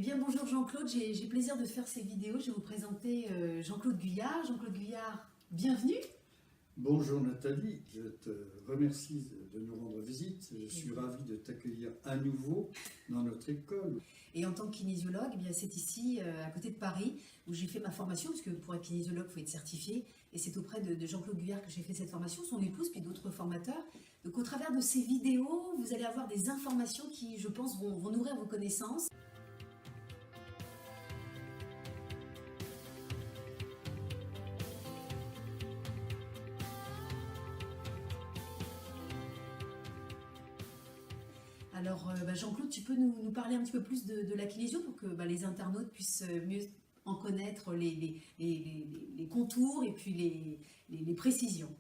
bien bonjour Jean-Claude, j'ai plaisir de faire ces vidéos. Je vais vous présenter Jean-Claude Guyard. Jean-Claude Guyard, bienvenue. Bonjour Nathalie, je te remercie de nous rendre visite. Je suis ravi de t'accueillir à nouveau dans notre école. Et en tant que kinésiologue, eh bien c'est ici, à côté de Paris, où j'ai fait ma formation, parce que pour être kinésiologue, il faut être certifié. Et c'est auprès de Jean-Claude Guyard que j'ai fait cette formation, son épouse, puis d'autres formateurs. Donc au travers de ces vidéos, vous allez avoir des informations qui, je pense, vont nourrir vos connaissances. Alors Jean-Claude, tu peux nous parler un petit peu plus de la kinésio pour que les internautes puissent mieux en connaître les contours et puis les précisions.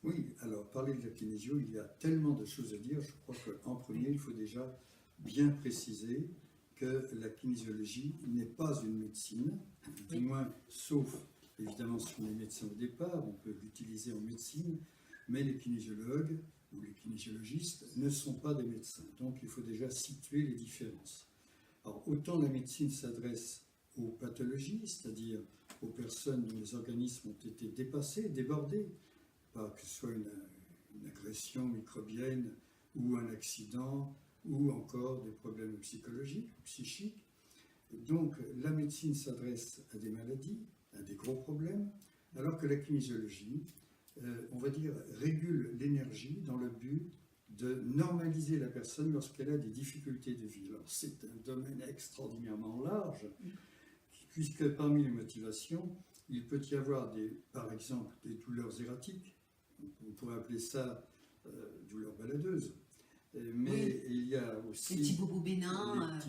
Oui, alors parler de la kinésio, il y a tellement de choses à dire. Je crois qu'en premier, il faut déjà bien préciser que la kinésiologie n'est pas une médecine, du moins, sauf évidemment si on est médecin au départ, on peut l'utiliser en médecine, mais les kinésiologues ou les kinésiologistes ne sont pas des médecins. Donc il faut déjà situer les différences. Alors autant la médecine s'adresse aux pathologies, c'est-à-dire aux personnes dont les organismes ont été dépassés, débordés, pas que ce soit une agression microbienne ou un accident ou encore des problèmes psychologiques, psychiques. Donc la médecine s'adresse à des maladies, à des gros problèmes, alors que la kinésiologie, on va dire, régule l'énergie dans le but de normaliser la personne lorsqu'elle a des difficultés de vie. Alors c'est un domaine extraordinairement large, puisque parmi les motivations, il peut y avoir par exemple des douleurs erratiques, on pourrait appeler ça douleurs baladeuses, mais il y a aussi les petits bobos bénins,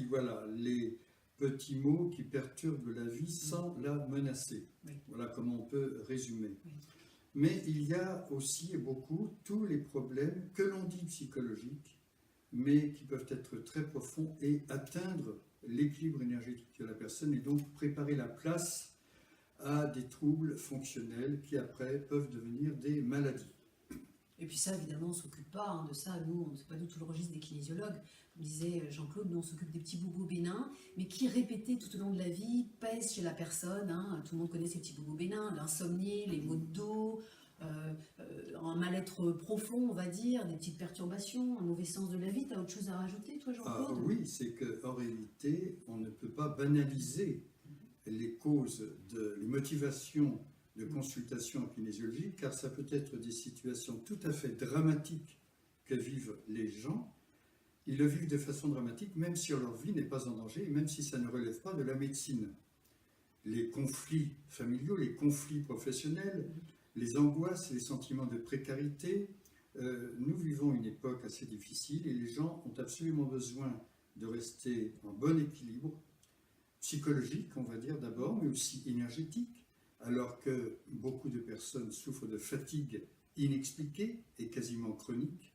les petits maux qui perturbent la vie sans la menacer. Oui. Voilà comment on peut résumer. Oui. Mais il y a aussi et beaucoup tous les problèmes que l'on dit psychologiques, mais qui peuvent être très profonds et atteindre l'équilibre énergétique de la personne et donc préparer la place à des troubles fonctionnels qui après peuvent devenir des maladies. Et puis ça, évidemment, on ne s'occupe pas de ça. Nous, on ne sait pas du tout le registre des kinésiologues. Comme disait Jean-Claude, nous, on s'occupe des petits bobos bénins, mais qui, répétés tout au long de la vie, pèsent chez la personne. Tout le monde connaît ces petits bobos bénins, l'insomnie, les maux de dos, un mal-être profond, on va dire, des petites perturbations, un mauvais sens de la vie. Tu as autre chose à rajouter, toi, Jean-Claude? Oui, c'est qu'en réalité, on ne peut pas banaliser les causes, les motivations de consultation en kinésiologie, car ça peut être des situations tout à fait dramatiques que vivent les gens. Ils le vivent de façon dramatique, même si leur vie n'est pas en danger, et même si ça ne relève pas de la médecine. Les conflits familiaux, les conflits professionnels, les angoisses, les sentiments de précarité, nous vivons une époque assez difficile et les gens ont absolument besoin de rester en bon équilibre, psychologique, on va dire d'abord, mais aussi énergétique, alors que beaucoup de personnes souffrent de fatigue inexpliquée et quasiment chronique.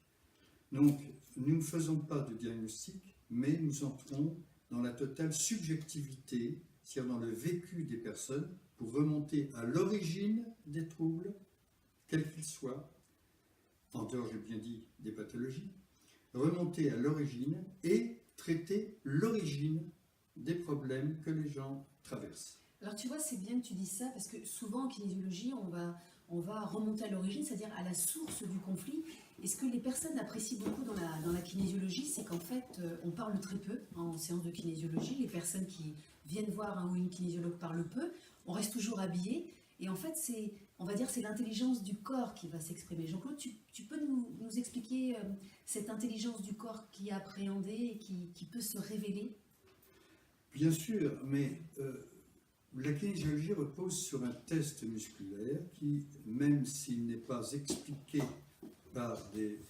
Donc, nous ne faisons pas de diagnostic, mais nous entrons dans la totale subjectivité, c'est-à-dire dans le vécu des personnes, pour remonter à l'origine des troubles, quels qu'ils soient, en dehors, j'ai bien dit, des pathologies, remonter à l'origine et traiter l'origine des problèmes que les gens traversent. Alors tu vois, c'est bien que tu dises ça, parce que souvent en kinésiologie, on va remonter à l'origine, c'est-à-dire à la source du conflit. Et ce que les personnes apprécient beaucoup dans la kinésiologie, c'est qu'en fait, on parle très peu en séance de kinésiologie. Les personnes qui viennent voir un ou une kinésiologue parlent peu, on reste toujours habillé. Et en fait, on va dire c'est l'intelligence du corps qui va s'exprimer. Jean-Claude, tu peux nous expliquer cette intelligence du corps qui est appréhendée et qui peut se révéler? Bien sûr, mais la kinésiologie repose sur un test musculaire qui, même s'il n'est pas expliqué par des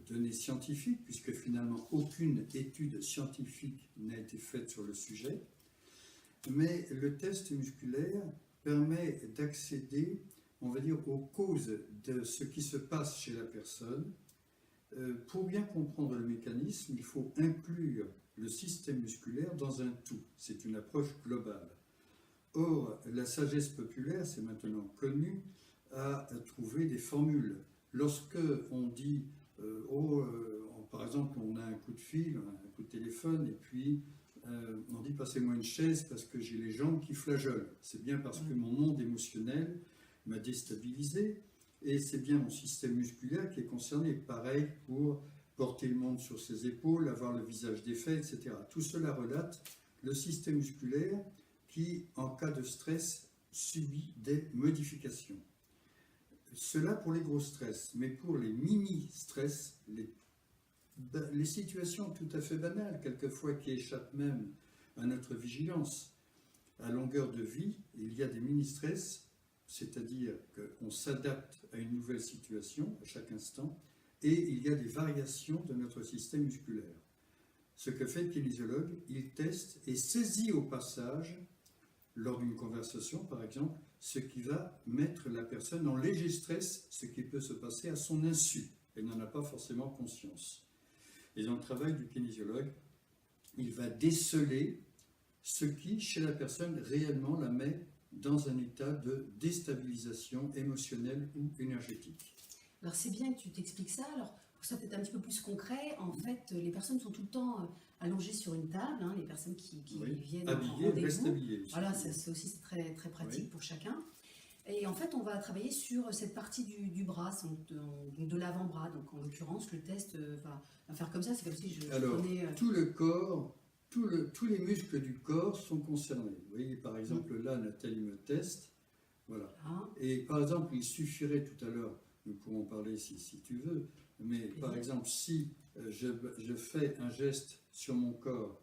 données scientifiques, puisque finalement aucune étude scientifique n'a été faite sur le sujet, mais le test musculaire permet d'accéder, on va dire, aux causes de ce qui se passe chez la personne. Pour bien comprendre le mécanisme, il faut inclure le système musculaire dans un tout. C'est une approche globale. Or, la sagesse populaire, c'est maintenant connu, a trouvé des formules. Lorsque on dit, par exemple, on a un coup de fil, un coup de téléphone, et puis on dit passez-moi une chaise parce que j'ai les jambes qui flageolent. C'est bien parce que mon monde émotionnel m'a déstabilisé et c'est bien mon système musculaire qui est concerné. Pareil pour porter le monde sur ses épaules, avoir le visage défait, etc. Tout cela relate le système musculaire qui, en cas de stress, subit des modifications. Cela pour les gros stress, mais pour les mini-stress, les situations tout à fait banales, quelquefois qui échappent même à notre vigilance, à longueur de vie, il y a des mini-stress, c'est-à-dire qu'on s'adapte à une nouvelle situation à chaque instant, et il y a des variations de notre système musculaire. Ce que fait le kinésiologue, il teste et saisit au passage, lors d'une conversation par exemple, ce qui va mettre la personne en léger stress, ce qui peut se passer à son insu. Elle n'en a pas forcément conscience. Et dans le travail du kinésiologue, il va déceler ce qui, chez la personne, réellement la met dans un état de déstabilisation émotionnelle ou énergétique. Alors c'est bien que tu t'expliques ça. Alors pour que ça peut être un petit peu plus concret, en fait, les personnes sont tout le temps allongées sur une table, hein, les personnes qui viennent habillées, en rendez-vous. habillées. Voilà, c'est aussi très, très pratique pour chacun. Et en fait, on va travailler sur cette partie du bras, donc de l'avant-bras. Donc en l'occurrence, le test va faire comme ça. C'est comme si je prenais... tout le corps, tous les muscles du corps sont concernés. Vous voyez, par exemple, là, Nathalie me teste. Voilà. Et par exemple, il suffirait tout à l'heure, nous pourrons parler si tu veux, mais par exemple, si je fais un geste sur mon corps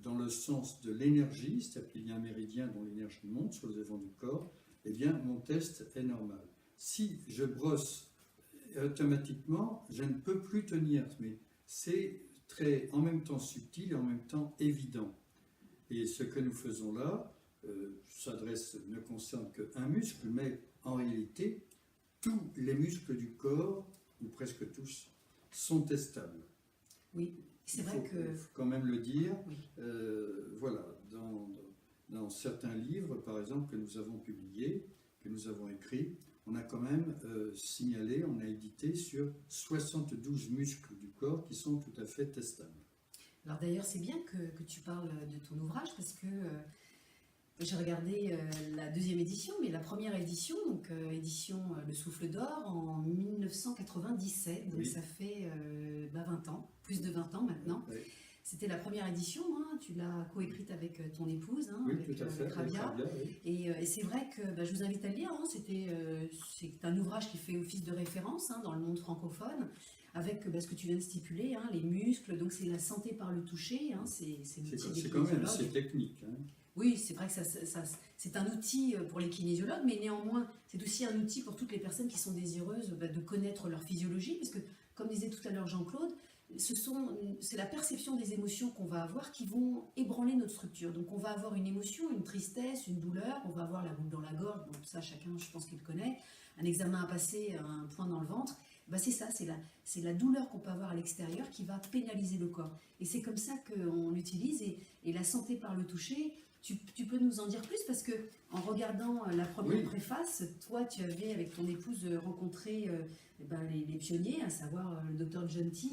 dans le sens de l'énergie, c'est-à-dire qu'il y a un méridien dont l'énergie monte sur le devant du corps, eh bien, mon test est normal. Si je brosse automatiquement, je ne peux plus tenir, mais c'est en même temps subtil et en même temps évident. Et ce que nous faisons là ne concerne qu'un muscle, mais en réalité, tous les muscles du corps, ou presque tous, sont testables. Oui, c'est vrai que... Il faut quand même le dire. Oui. Voilà, dans certains livres, par exemple, que nous avons publiés, que nous avons écrits, on a quand même signalé, on a édité sur 72 muscles du corps qui sont tout à fait testables. Alors d'ailleurs, c'est bien que tu parles de ton ouvrage parce que j'ai regardé la deuxième édition, mais la première édition, donc édition Le Souffle d'Or en 1997, donc ça fait 20 ans, plus de 20 ans maintenant. Oui. C'était la première édition, hein, tu l'as coécrite avec ton épouse, hein, avec Rabia. Oui. Et c'est vrai que je vous invite à le lire, hein, c'est un ouvrage qui fait office de référence hein, dans le monde francophone, avec ce que tu viens de stipuler, hein, les muscles, donc c'est la santé par le toucher, hein, c'est quand même assez technique. Hein. Oui, c'est vrai que c'est un outil pour les kinésiologues, mais néanmoins, c'est aussi un outil pour toutes les personnes qui sont désireuses de connaître leur physiologie, parce que, comme disait tout à l'heure Jean-Claude, c'est la perception des émotions qu'on va avoir qui vont ébranler notre structure. Donc on va avoir une émotion, une tristesse, une douleur, on va avoir la boule dans la gorge, donc ça chacun je pense qu'il connaît, un examen à passer, un point dans le ventre, c'est ça, c'est la douleur qu'on peut avoir à l'extérieur qui va pénaliser le corps. Et c'est comme ça qu'on l'utilise, et la santé par le toucher, tu peux nous en dire plus parce que en regardant la première préface, toi tu avais avec ton épouse rencontré les pionniers, à savoir le docteur John T.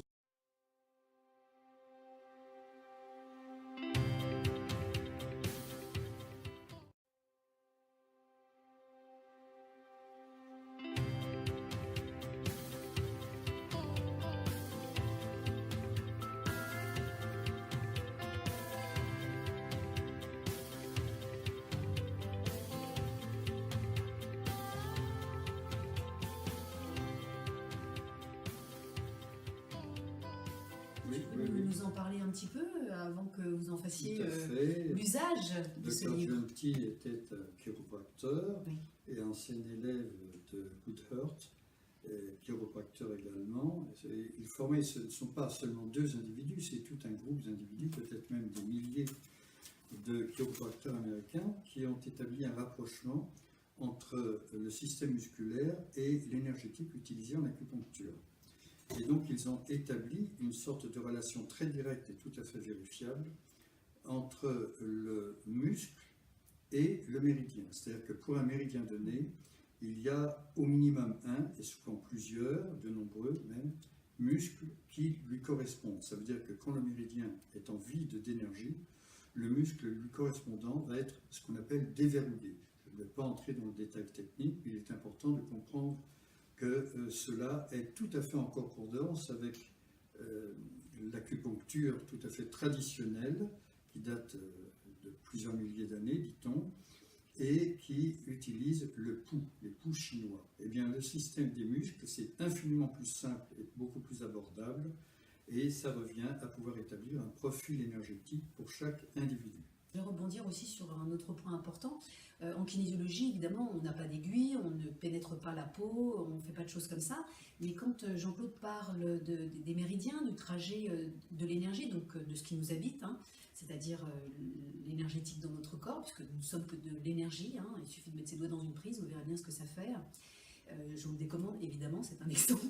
Nous en parler un petit peu avant que vous en fassiez l'usage de ce livre. Dr. John T. était chiropracteur et ancien élève de Goodhart, chiropracteur également. Ce ne sont pas seulement deux individus, c'est tout un groupe d'individus, peut-être même des milliers de chiropracteurs américains qui ont établi un rapprochement entre le système musculaire et l'énergétique utilisée en acupuncture. Et donc, ils ont établi une sorte de relation très directe et tout à fait vérifiable entre le muscle et le méridien. C'est-à-dire que pour un méridien donné, il y a au minimum un, et souvent plusieurs, de nombreux même, muscles qui lui correspondent. Ça veut dire que quand le méridien est en vide d'énergie, le muscle lui correspondant va être ce qu'on appelle déverrouillé. Je ne vais pas entrer dans le détail technique, mais il est important de comprendre que cela est tout à fait en concordance avec l'acupuncture tout à fait traditionnelle, qui date de plusieurs milliers d'années, dit-on, et qui utilise le pouls, les poux chinois. Eh bien, le système des muscles, c'est infiniment plus simple et beaucoup plus abordable, et ça revient à pouvoir établir un profil énergétique pour chaque individu. Je vais rebondir aussi sur un autre point important. En kinésiologie, évidemment, on n'a pas d'aiguille, on ne pénètre pas la peau, on ne fait pas de choses comme ça. Mais quand Jean-Claude parle des méridiens, du trajet de l'énergie, donc de ce qui nous habite, hein, c'est-à-dire l'énergétique dans notre corps, puisque nous ne sommes que de l'énergie, hein, il suffit de mettre ses doigts dans une prise, vous verrez bien ce que ça fait. Je vous le décommande, évidemment, c'est un exemple.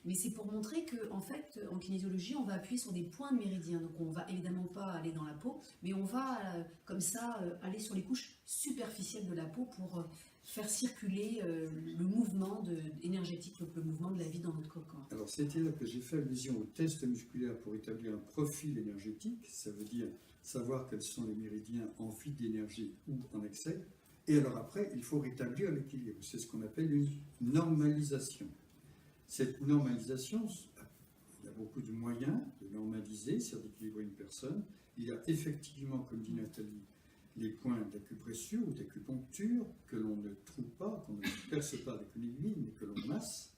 Mais c'est pour montrer qu'en fait, en kinésiologie, on va appuyer sur des points de méridien. Donc on ne va évidemment pas aller dans la peau, mais on va, comme ça, aller sur les couches superficielles de la peau pour faire circuler le mouvement énergétique, donc le mouvement de la vie dans notre corps. Alors c'était là que j'ai fait allusion au test musculaire pour établir un profil énergétique. Ça veut dire savoir quels sont les méridiens en vide d'énergie ou en excès. Et alors après, il faut rétablir l'équilibre. C'est ce qu'on appelle une normalisation. Cette normalisation, il y a beaucoup de moyens de normaliser, c'est-à-dire d'équilibrer une personne. Il y a effectivement, comme dit Nathalie, les points d'acupressure ou d'acupuncture que l'on ne trouve pas, qu'on ne perce pas avec une aiguille, mais que l'on masse.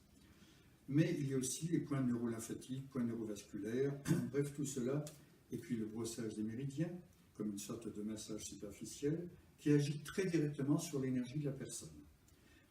Mais il y a aussi les points neurolymphatiques, points neurovasculaires, bref, tout cela. Et puis le brossage des méridiens, comme une sorte de massage superficiel, qui agit très directement sur l'énergie de la personne.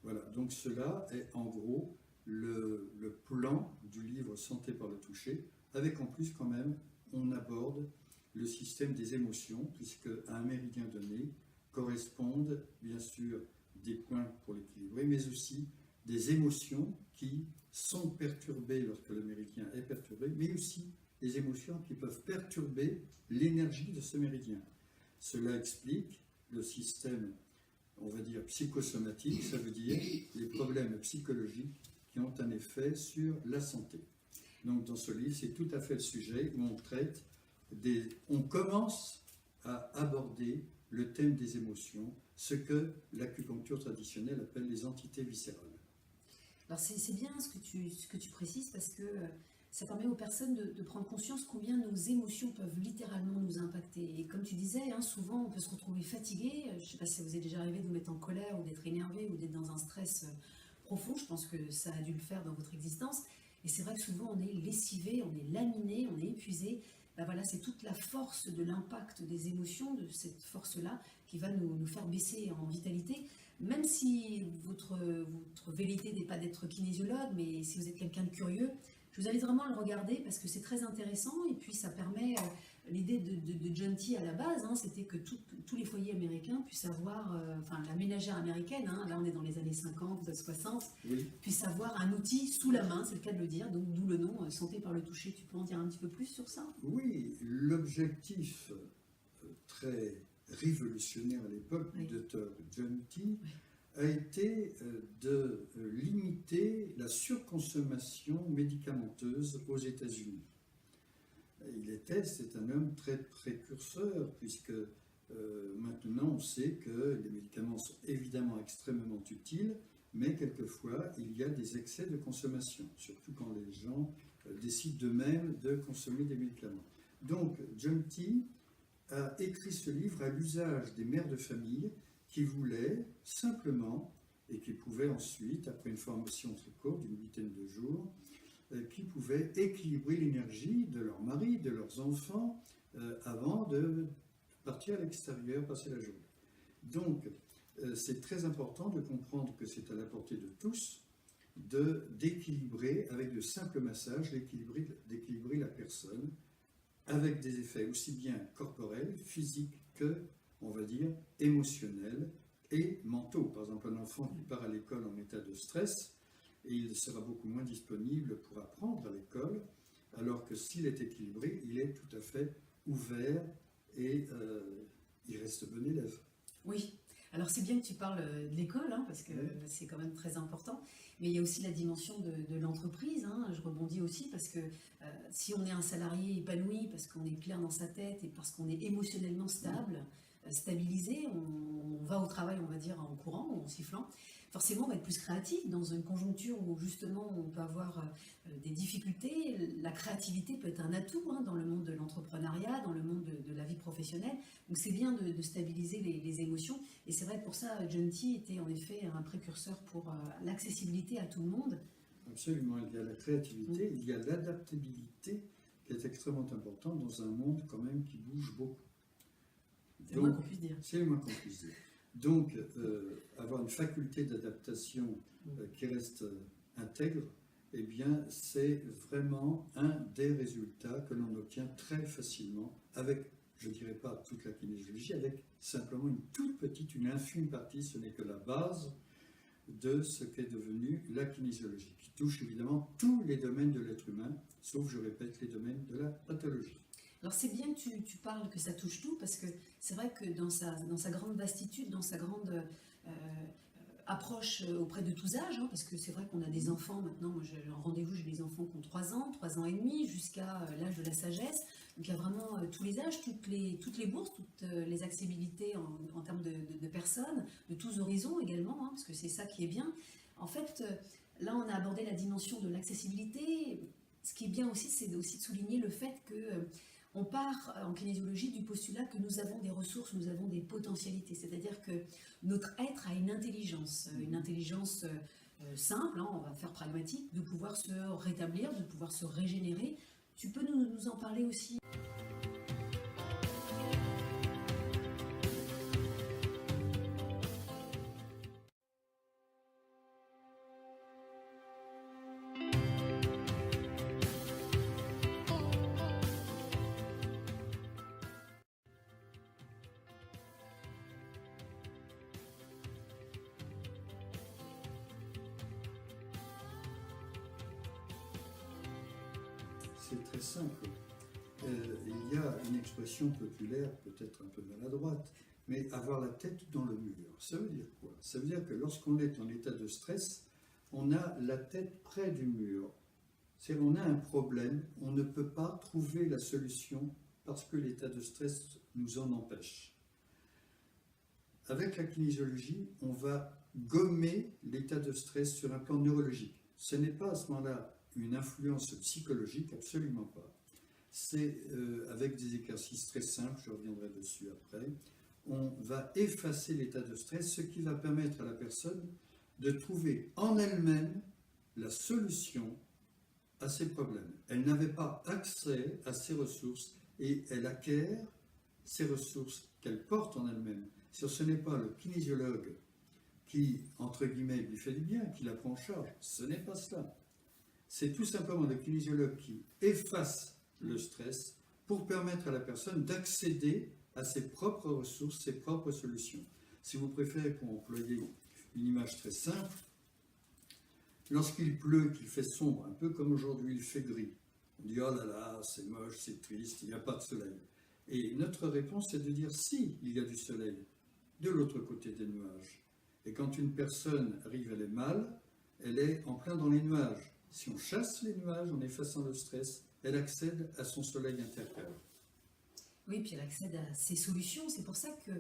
Voilà, donc cela est en gros le plan du livre Santé par le toucher, avec en plus quand même, on aborde le système des émotions, puisque à un méridien donné correspondent bien sûr des points pour l'équilibrer, mais aussi des émotions qui sont perturbées lorsque le méridien est perturbé, mais aussi des émotions qui peuvent perturber l'énergie de ce méridien. Cela explique le système, on va dire, psychosomatique, ça veut dire les problèmes psychologiques qui ont un effet sur la santé. Donc dans ce livre, c'est tout à fait le sujet où on traite on commence à aborder le thème des émotions, ce que l'acupuncture traditionnelle appelle les entités viscérales. Alors c'est bien ce que tu précises, parce que ça permet aux personnes de prendre conscience combien nos émotions peuvent littéralement nous impacter. Et comme tu disais, hein, souvent on peut se retrouver fatigué. Je ne sais pas si ça vous est déjà arrivé de vous mettre en colère ou d'être énervé ou d'être dans un stress profond. Je pense que ça a dû le faire dans votre existence. Et c'est vrai que souvent on est lessivé, on est laminé, on est épuisé. Ben voilà, c'est toute la force de l'impact des émotions, de cette force-là, qui va nous faire baisser en vitalité. Même si votre vérité n'est pas d'être kinésiologue, mais si vous êtes quelqu'un de curieux, je vous invite vraiment à le regarder parce que c'est très intéressant. Et puis ça permet, l'idée de John T à la base, hein, c'était que tous les foyers américains puissent avoir, enfin la ménagère américaine, hein, là on est dans les années 50, 60, oui, puisse avoir un outil sous la main, c'est le cas de le dire, donc d'où le nom Santé par le toucher. Tu peux en dire un petit peu plus sur ça? Oui, l'objectif très révolutionnaire à l'époque du docteur John T a été de limiter la surconsommation médicamenteuse aux États-Unis. C'est un homme très précurseur, puisque maintenant on sait que les médicaments sont évidemment extrêmement utiles, mais quelquefois il y a des excès de consommation, surtout quand les gens décident d'eux-mêmes de consommer des médicaments. Donc John T a écrit ce livre à l'usage des mères de famille qui voulaient simplement, et qui pouvaient ensuite, après une formation très courte d'une huitaine de jours, qui pouvaient équilibrer l'énergie de leur mari, de leurs enfants, avant de partir à l'extérieur, passer la journée. Donc, c'est très important de comprendre que c'est à la portée de tous d'équilibrer, avec de simples massages, d'équilibrer la personne, avec des effets aussi bien corporels, physiques que, on va dire, émotionnels et mentaux. Par exemple, un enfant qui part à l'école en état de stress, et il sera beaucoup moins disponible pour apprendre à l'école, alors que s'il est équilibré, il est tout à fait ouvert et il reste bon élève. Oui, Alors c'est bien que tu parles de l'école, hein, parce que c'est quand même très important, mais il y a aussi la dimension de l'entreprise, hein. Je rebondis aussi parce que si on est un salarié épanoui, parce qu'on est clair dans sa tête et parce qu'on est émotionnellement stable, stabilisé, on va au travail, on va dire, en courant, en sifflant, forcément on va être plus créatif dans une conjoncture où justement on peut avoir des difficultés. La créativité peut être un atout, hein, dans le monde de l'entrepreneuriat, dans le monde de la vie professionnelle. Donc c'est bien de stabiliser les émotions. Et c'est vrai que pour ça, John T était en effet un précurseur pour l'accessibilité à tout le monde. Absolument, il y a la créativité, il y a l'adaptabilité qui est extrêmement importante dans un monde quand même qui bouge beaucoup. C'est le moins qu'on puisse dire. C'est le moins qu'on puisse dire. Donc, avoir une faculté d'adaptation qui reste intègre, eh bien, c'est vraiment un des résultats que l'on obtient très facilement avec, je ne dirais pas toute la kinésiologie, avec simplement une toute petite, une infime partie, ce n'est que la base de ce qu'est devenu la kinésiologie, qui touche évidemment tous les domaines de l'être humain, sauf, je répète, les domaines de la pathologie. Alors c'est bien que tu parles que ça touche tout, parce que c'est vrai que dans sa grande vastitude, dans sa grande approche auprès de tous âges, hein, parce que c'est vrai qu'on a des enfants maintenant, moi j'ai un rendez-vous, j'ai des enfants qui ont 3 ans, 3 ans et demi, jusqu'à l'âge de la sagesse. Donc il y a vraiment tous les âges, toutes les bourses, toutes les accessibilités en termes de personnes, de tous horizons également, hein, parce que c'est ça qui est bien. En fait, là on a abordé la dimension de l'accessibilité. Ce qui est bien aussi, c'est aussi de souligner le fait que on part en kinésiologie du postulat que nous avons des ressources, nous avons des potentialités. C'est-à-dire que notre être a une intelligence simple, hein, on va faire pragmatique, de pouvoir se rétablir, de pouvoir se régénérer. Tu peux nous en parler aussi? C'est très simple. Il y a une expression populaire, peut-être un peu maladroite, mais avoir la tête dans le mur. Ça veut dire quoi? Ça veut dire que lorsqu'on est en état de stress, on a la tête près du mur. C'est-à-dire qu'on a un problème, on ne peut pas trouver la solution parce que l'état de stress nous en empêche. Avec la kinésiologie, on va gommer l'état de stress sur un plan neurologique. Ce n'est pas à ce moment-là une influence psychologique, absolument pas. C'est avec des exercices très simples, je reviendrai dessus après, on va effacer l'état de stress, ce qui va permettre à la personne de trouver en elle-même la solution à ses problèmes. Elle n'avait pas accès à ses ressources et elle acquiert ces ressources qu'elle porte en elle-même. Ce n'est pas le kinésiologue qui, entre guillemets, lui fait du bien, qui la prend en charge. Ce n'est pas cela. C'est tout simplement le kinésiologue qui efface le stress pour permettre à la personne d'accéder à ses propres ressources, ses propres solutions. Si vous préférez, pour employer une image très simple, lorsqu'il pleut, qu'il fait sombre, un peu comme aujourd'hui il fait gris, on dit « oh là là, c'est moche, c'est triste, il n'y a pas de soleil ». Et notre réponse est de dire « si, il y a du soleil, de l'autre côté des nuages ». Et quand une personne arrive, elle est mal, elle est en plein dans les nuages. Si on chasse les nuages en effaçant le stress, elle accède à son soleil intérieur. Oui, puis elle accède à ses solutions. C'est pour ça que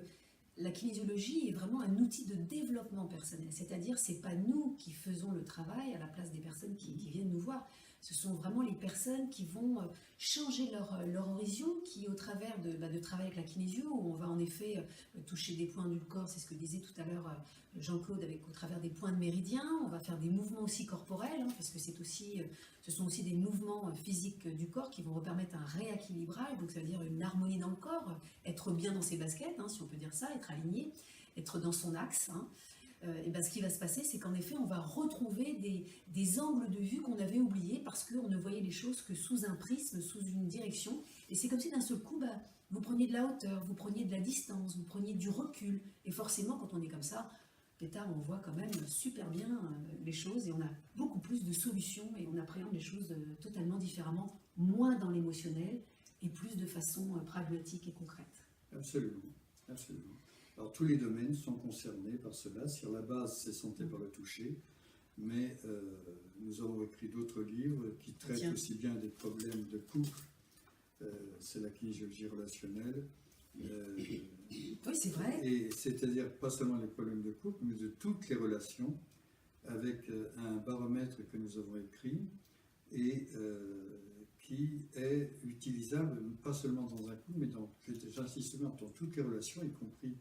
la kinésiologie est vraiment un outil de développement personnel. C'est-à-dire, c'est pas nous qui faisons le travail à la place des personnes qui viennent nous voir. Ce sont vraiment les personnes qui vont changer leur horizon, qui au travers de travail avec la kinésio, où on va en effet toucher des points du corps, c'est ce que disait tout à l'heure Jean-Claude, au travers des points de méridien, on va faire des mouvements aussi corporels, hein, parce que ce sont aussi des mouvements physiques du corps qui vont permettre un rééquilibrage, donc ça veut dire une harmonie dans le corps, être bien dans ses baskets, hein, si on peut dire ça, être aligné, être dans son axe, hein. Et ben, ce qui va se passer, c'est qu'en effet, on va retrouver des angles de vue qu'on avait oubliés parce qu'on ne voyait les choses que sous un prisme, sous une direction. Et c'est comme si d'un seul coup, vous preniez de la hauteur, vous preniez de la distance, vous preniez du recul. Et forcément, quand on est comme ça, pétard, on voit quand même super bien les choses et on a beaucoup plus de solutions et on appréhende les choses totalement différemment, moins dans l'émotionnel et plus de façon pragmatique et concrète. Absolument, absolument. Alors tous les domaines sont concernés par cela. Sur la base, c'est santé par le toucher, mais nous avons écrit d'autres livres qui traitent aussi bien des problèmes de couple, c'est la kinésiologie relationnelle. Oui, c'est vrai. Et c'est-à-dire pas seulement les problèmes de couple, mais de toutes les relations, avec un baromètre que nous avons écrit et qui est utilisable pas seulement dans un couple, mais j'insiste bien, dans toutes les relations, y compris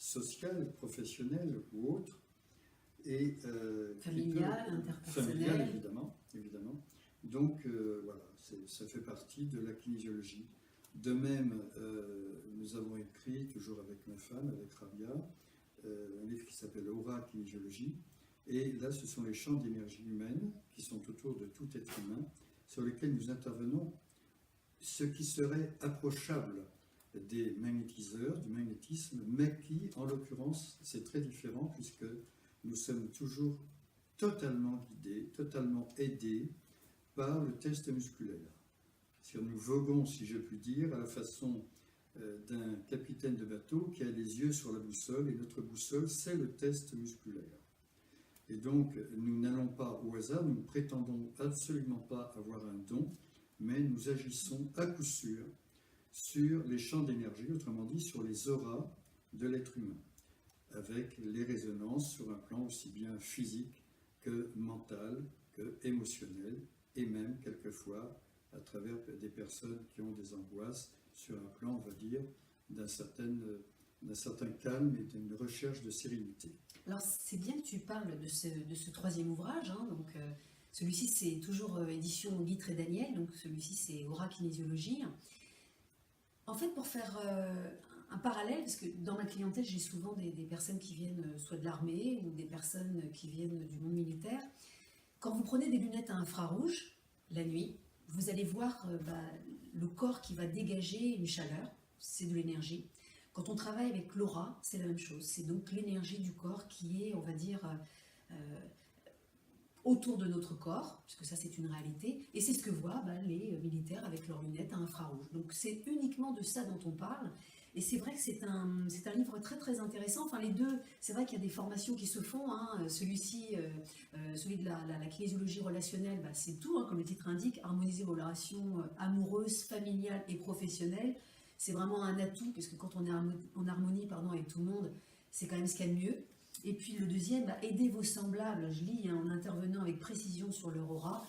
sociales, professionnelles ou autres. Et familiale, interpersonnelle. Familiale, évidemment. Donc voilà, ça fait partie de la kinésiologie. De même, nous avons écrit, toujours avec ma femme, avec Rabia, un livre qui s'appelle Aura Kinésiologie. Et là, ce sont les champs d'énergie humaine qui sont autour de tout être humain, sur lesquels nous intervenons, ce qui serait approchable des magnétiseurs, du magnétisme, mais qui, en l'occurrence, c'est très différent puisque nous sommes toujours totalement guidés, totalement aidés par le test musculaire. Nous voguons, si je puis dire, à la façon d'un capitaine de bateau qui a les yeux sur la boussole, et notre boussole, c'est le test musculaire. Et donc, nous n'allons pas au hasard, nous ne prétendons absolument pas avoir un don, mais nous agissons à coup sûr sur les champs d'énergie, autrement dit sur les auras de l'être humain, avec les résonances sur un plan aussi bien physique que mental, que émotionnel, et même quelquefois à travers des personnes qui ont des angoisses sur un plan, on va dire, d'un certain calme et d'une recherche de sérénité. Alors c'est bien que tu parles de ce troisième ouvrage, hein, donc celui-ci c'est toujours édition Guy Trédaniel, donc celui-ci c'est Aura Kinésiologie. En fait, pour faire un parallèle, parce que dans ma clientèle j'ai souvent des personnes qui viennent soit de l'armée ou des personnes qui viennent du monde militaire. Quand vous prenez des lunettes à infrarouge la nuit, vous allez voir le corps qui va dégager une chaleur, c'est de l'énergie. Quand on travaille avec l'aura, c'est la même chose. C'est donc l'énergie du corps qui est, on va dire, autour de notre corps, puisque ça c'est une réalité, et c'est ce que voient les militaires avec leurs lunettes à infrarouge. Donc c'est uniquement de ça dont on parle, et c'est vrai que c'est un livre très très intéressant. Enfin les deux, c'est vrai qu'il y a des formations qui se font, hein. Celui-ci, celui de la kinésiologie relationnelle, c'est tout, hein, comme le titre indique, harmoniser vos relations amoureuses, familiales et professionnelles. C'est vraiment un atout, parce que quand on est en harmonie avec tout le monde, c'est quand même ce qu'il y a de mieux. Et puis le deuxième, aider vos semblables. Je lis, hein, en intervenant avec précision sur leur aura.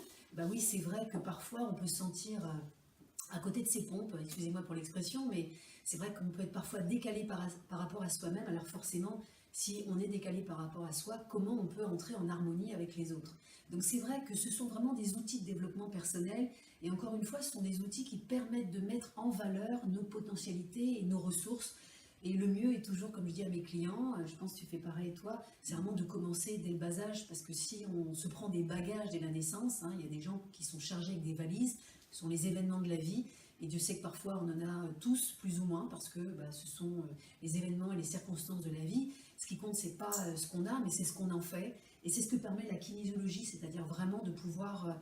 Oui, c'est vrai que parfois on peut se sentir à côté de ses pompes, excusez-moi pour l'expression, mais c'est vrai qu'on peut être parfois décalé par rapport à soi-même. Alors forcément, si on est décalé par rapport à soi, comment on peut entrer en harmonie avec les autres? Donc c'est vrai que ce sont vraiment des outils de développement personnel, et encore une fois, ce sont des outils qui permettent de mettre en valeur nos potentialités et nos ressources. Et le mieux est toujours, comme je dis à mes clients, je pense que tu fais pareil toi, c'est vraiment de commencer dès le bas âge, parce que si on se prend des bagages dès la naissance, hein, il y a des gens qui sont chargés avec des valises, ce sont les événements de la vie, et Dieu sait que parfois on en a tous plus ou moins, parce que ce sont les événements et les circonstances de la vie. Ce qui compte, c'est pas ce qu'on a, mais c'est ce qu'on en fait, et c'est ce que permet la kinésiologie, c'est-à-dire vraiment de pouvoir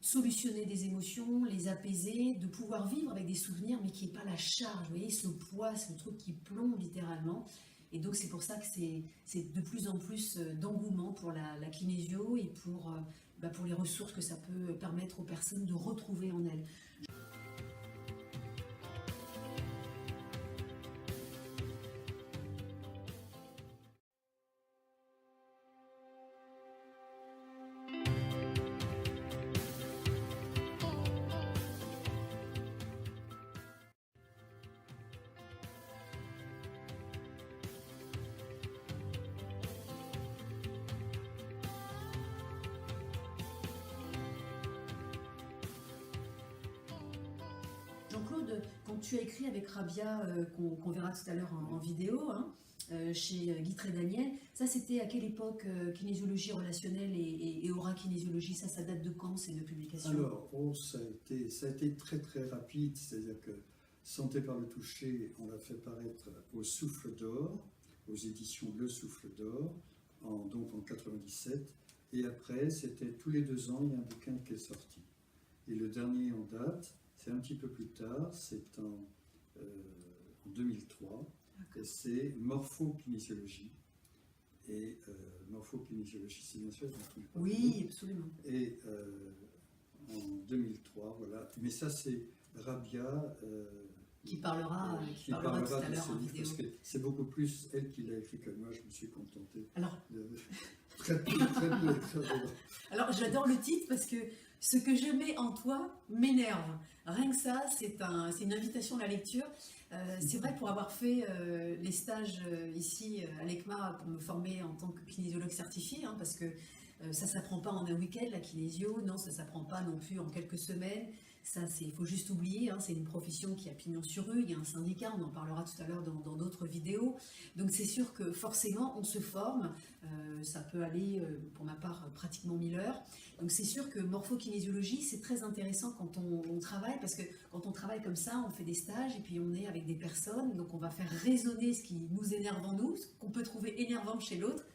solutionner des émotions, les apaiser, de pouvoir vivre avec des souvenirs, mais qui n'est pas la charge, vous voyez, ce poids, ce truc qui plombe littéralement. Et donc c'est pour ça que c'est de plus en plus d'engouement pour la kinésio et pour les ressources que ça peut permettre aux personnes de retrouver en elles. Jean-Claude, quand tu as écrit avec Rabia, qu'on verra tout à l'heure en vidéo, hein, chez Guy Trédaniel, ça c'était à quelle époque, kinésiologie relationnelle et aura kinésiologie, ça date de quand ces deux publications? Alors, ça a été très très rapide, c'est-à-dire que Santé par le toucher, on l'a fait paraître au Souffle d'Or, aux éditions Le Souffle d'Or, donc en 97, et après c'était tous les 2 ans, il y a un bouquin qui est sorti. Et le dernier en date, c'est un petit peu plus tard, c'est en 2003, et c'est morphokinésiologie. Et morphokinésiologie, c'est bien sûr. Oui, absolument. Et en 2003, voilà. Mais ça, c'est Rabia Qui parlera tout à de l'heure ce en livre, vidéo. parce que c'est beaucoup plus elle qui l'a écrit que moi. Je me suis contenté. Alors, Très peu, très peu. Alors j'adore le titre parce que ce que je mets en toi m'énerve. Rien que ça, c'est une invitation à la lecture. C'est vrai que pour avoir fait les stages ici à l'ECMA pour me former en tant que kinésiologue certifié, hein, parce que ça ne s'apprend pas en un week-end, la kinésio, non, ça ne s'apprend pas non plus en quelques semaines. Ça, il faut juste oublier, hein, c'est une profession qui a pignon sur rue, il y a un syndicat, on en parlera tout à l'heure dans d'autres vidéos. Donc c'est sûr que forcément on se forme, ça peut aller pour ma part pratiquement 1000 heures. Donc c'est sûr que morphokinésiologie c'est très intéressant quand on travaille, parce que quand on travaille comme ça, on fait des stages et puis on est avec des personnes, donc on va faire résonner ce qui nous énerve en nous, ce qu'on peut trouver énervant chez l'autre.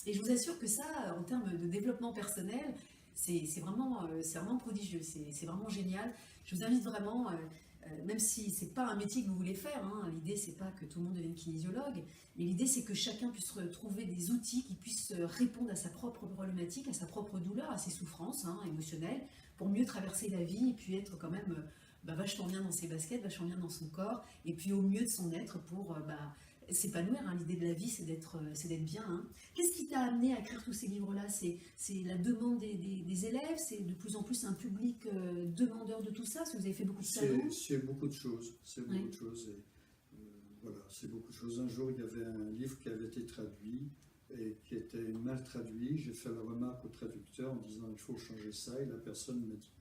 Et je vous assure que ça, en termes de développement personnel, c'est vraiment prodigieux, c'est vraiment génial. Je vous invite vraiment, même si ce n'est pas un métier que vous voulez faire, hein, l'idée c'est pas que tout le monde devienne kinésiologue, mais l'idée c'est que chacun puisse trouver des outils qui puissent répondre à sa propre problématique, à sa propre douleur, à ses souffrances émotionnelles, pour mieux traverser la vie et puis être quand même vachement bien dans ses baskets, vachement bien dans son corps, et puis au mieux de son être pour s'épanouir. Hein. L'idée de la vie, c'est d'être bien. Hein. Qu'est-ce qui t'a amené à écrire tous ces livres-là? C'est la demande des élèves? C'est de plus en plus un public demandeur de tout ça? Parce que vous avez fait beaucoup de salons? C'est beaucoup de choses. C'est beaucoup Oui. de choses. Et, voilà, c'est beaucoup de choses. Un jour, il y avait un livre qui avait été traduit et qui était mal traduit. J'ai fait la remarque au traducteur en disant il faut changer ça. Et la personne m'a dit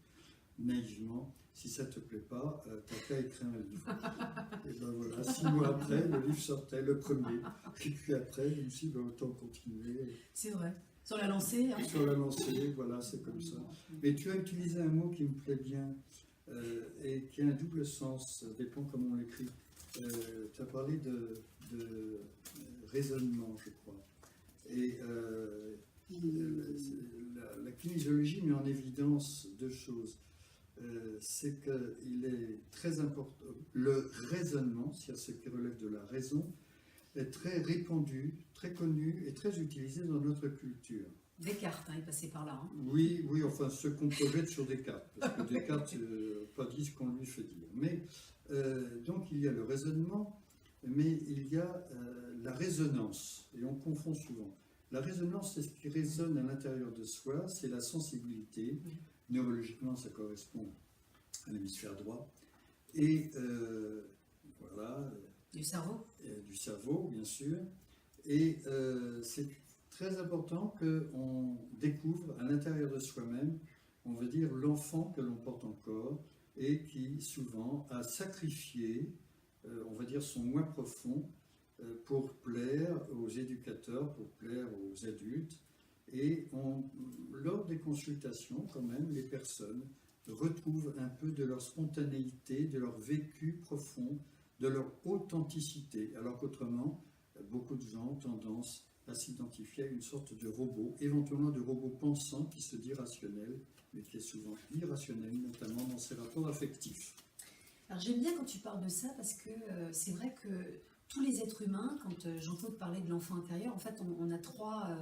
naïvement, si ça ne te plaît pas, t'as qu'à écrire un livre. Et ben voilà, 6 mois après, le livre sortait, le premier. Et puis après, je me suis dit, ben, autant continuer. C'est vrai. Sur la lancée. Hein. Sur la lancée, voilà, c'est comme ça. Mais tu as utilisé un mot qui me plaît bien et qui a un double sens, ça dépend comment on l'écrit. Tu as parlé de raisonnement, je crois. Et la kinésiologie met en évidence deux choses. C'est qu'il est très important, le raisonnement, c'est-à-dire ce qui relève de la raison, est très répandu, très connu et très utilisé dans notre culture. Descartes, il passait par là. Hein. Oui, enfin, ce qu'on projette sur Descartes, parce que Descartes n'a pas dit ce qu'on lui fait dire. Mais, donc, il y a le raisonnement, mais il y a la résonance, et on confond souvent. La résonance, c'est ce qui résonne à l'intérieur de soi, c'est la sensibilité. Oui. Neurologiquement, ça correspond à l'hémisphère droit. Et voilà. Du cerveau. Du cerveau, bien sûr. Et c'est très important qu'on découvre à l'intérieur de soi-même, on veut dire, l'enfant que l'on porte encore et qui, souvent, a sacrifié, on va dire, son moi profond pour plaire aux éducateurs, pour plaire aux adultes. Et lors des consultations, quand même, les personnes retrouvent un peu de leur spontanéité, de leur vécu profond, de leur authenticité, alors qu'autrement, beaucoup de gens ont tendance à s'identifier à une sorte de robot, éventuellement de robot pensant qui se dit rationnel, mais qui est souvent irrationnel, notamment dans ses rapports affectifs. Alors j'aime bien quand tu parles de ça, parce que c'est vrai que tous les êtres humains, quand Jean-Claude parlait de l'enfant intérieur, en fait on a trois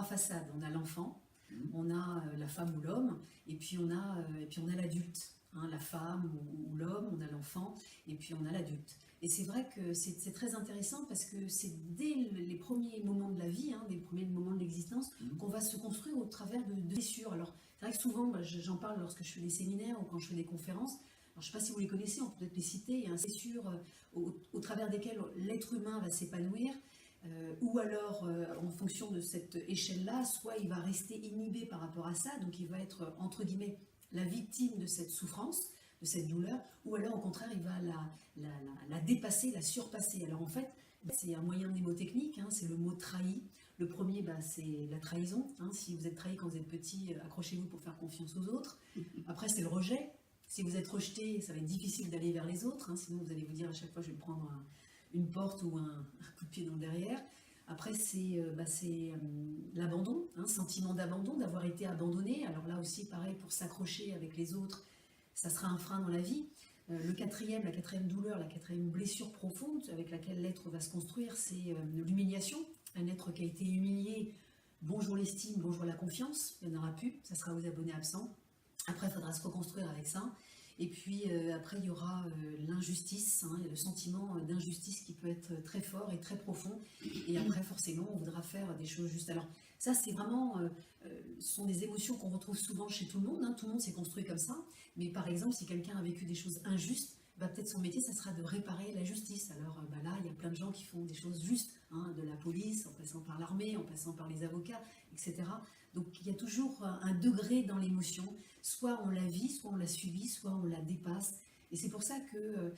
façades. On a l'enfant, on a la femme ou l'homme, et puis on a l'adulte. Hein, la femme ou l'homme, on a l'enfant, et puis on a l'adulte. Et c'est vrai que c'est très intéressant parce que c'est dès les premiers moments de la vie, dès les premiers moments de l'existence, qu'on va se construire au travers de blessures. Alors c'est vrai que souvent, j'en parle lorsque je fais des séminaires ou quand je fais des conférences. Alors, je ne sais pas si vous les connaissez, on peut peut-être les citer. Il y a un blessure au travers desquelles l'être humain va s'épanouir. Ou alors, en fonction de cette échelle-là, soit il va rester inhibé par rapport à ça, donc il va être, entre guillemets, la victime de cette souffrance, de cette douleur, ou alors au contraire, il va la dépasser, la surpasser. Alors en fait, c'est un moyen mnémotechnique, c'est le mot trahi. Le premier, c'est la trahison. Si vous êtes trahi quand vous êtes petit, accrochez-vous pour faire confiance aux autres. Après, c'est le rejet. Si vous êtes rejeté, ça va être difficile d'aller vers les autres, sinon vous allez vous dire à chaque fois, je vais prendre une porte ou un coup de pied dans le derrière. Après, c'est l'abandon, sentiment d'abandon, d'avoir été abandonné. Alors là aussi, pareil, pour s'accrocher avec les autres, ça sera un frein dans la vie. La quatrième douleur, la quatrième blessure profonde avec laquelle l'être va se construire, c'est l'humiliation. Un être qui a été humilié, bonjour l'estime, bonjour la confiance, il n'y en aura plus, ça sera aux abonnés absents. Après, il faudra se reconstruire avec ça. Et puis après, il y aura l'injustice, le sentiment d'injustice qui peut être très fort et très profond. Et après, forcément, on voudra faire des choses justes. Alors ça, c'est vraiment, ce sont des émotions qu'on retrouve souvent chez tout le monde. Tout le monde s'est construit comme ça. Mais par exemple, si quelqu'un a vécu des choses injustes, peut-être son métier, ça sera de réparer la justice. Alors là, il y a plein de gens qui font des choses justes, de la police, en passant par l'armée, en passant par les avocats, etc. Donc il y a toujours un degré dans l'émotion. Soit on la vit, soit on la subit, soit on la dépasse. Et c'est pour ça que,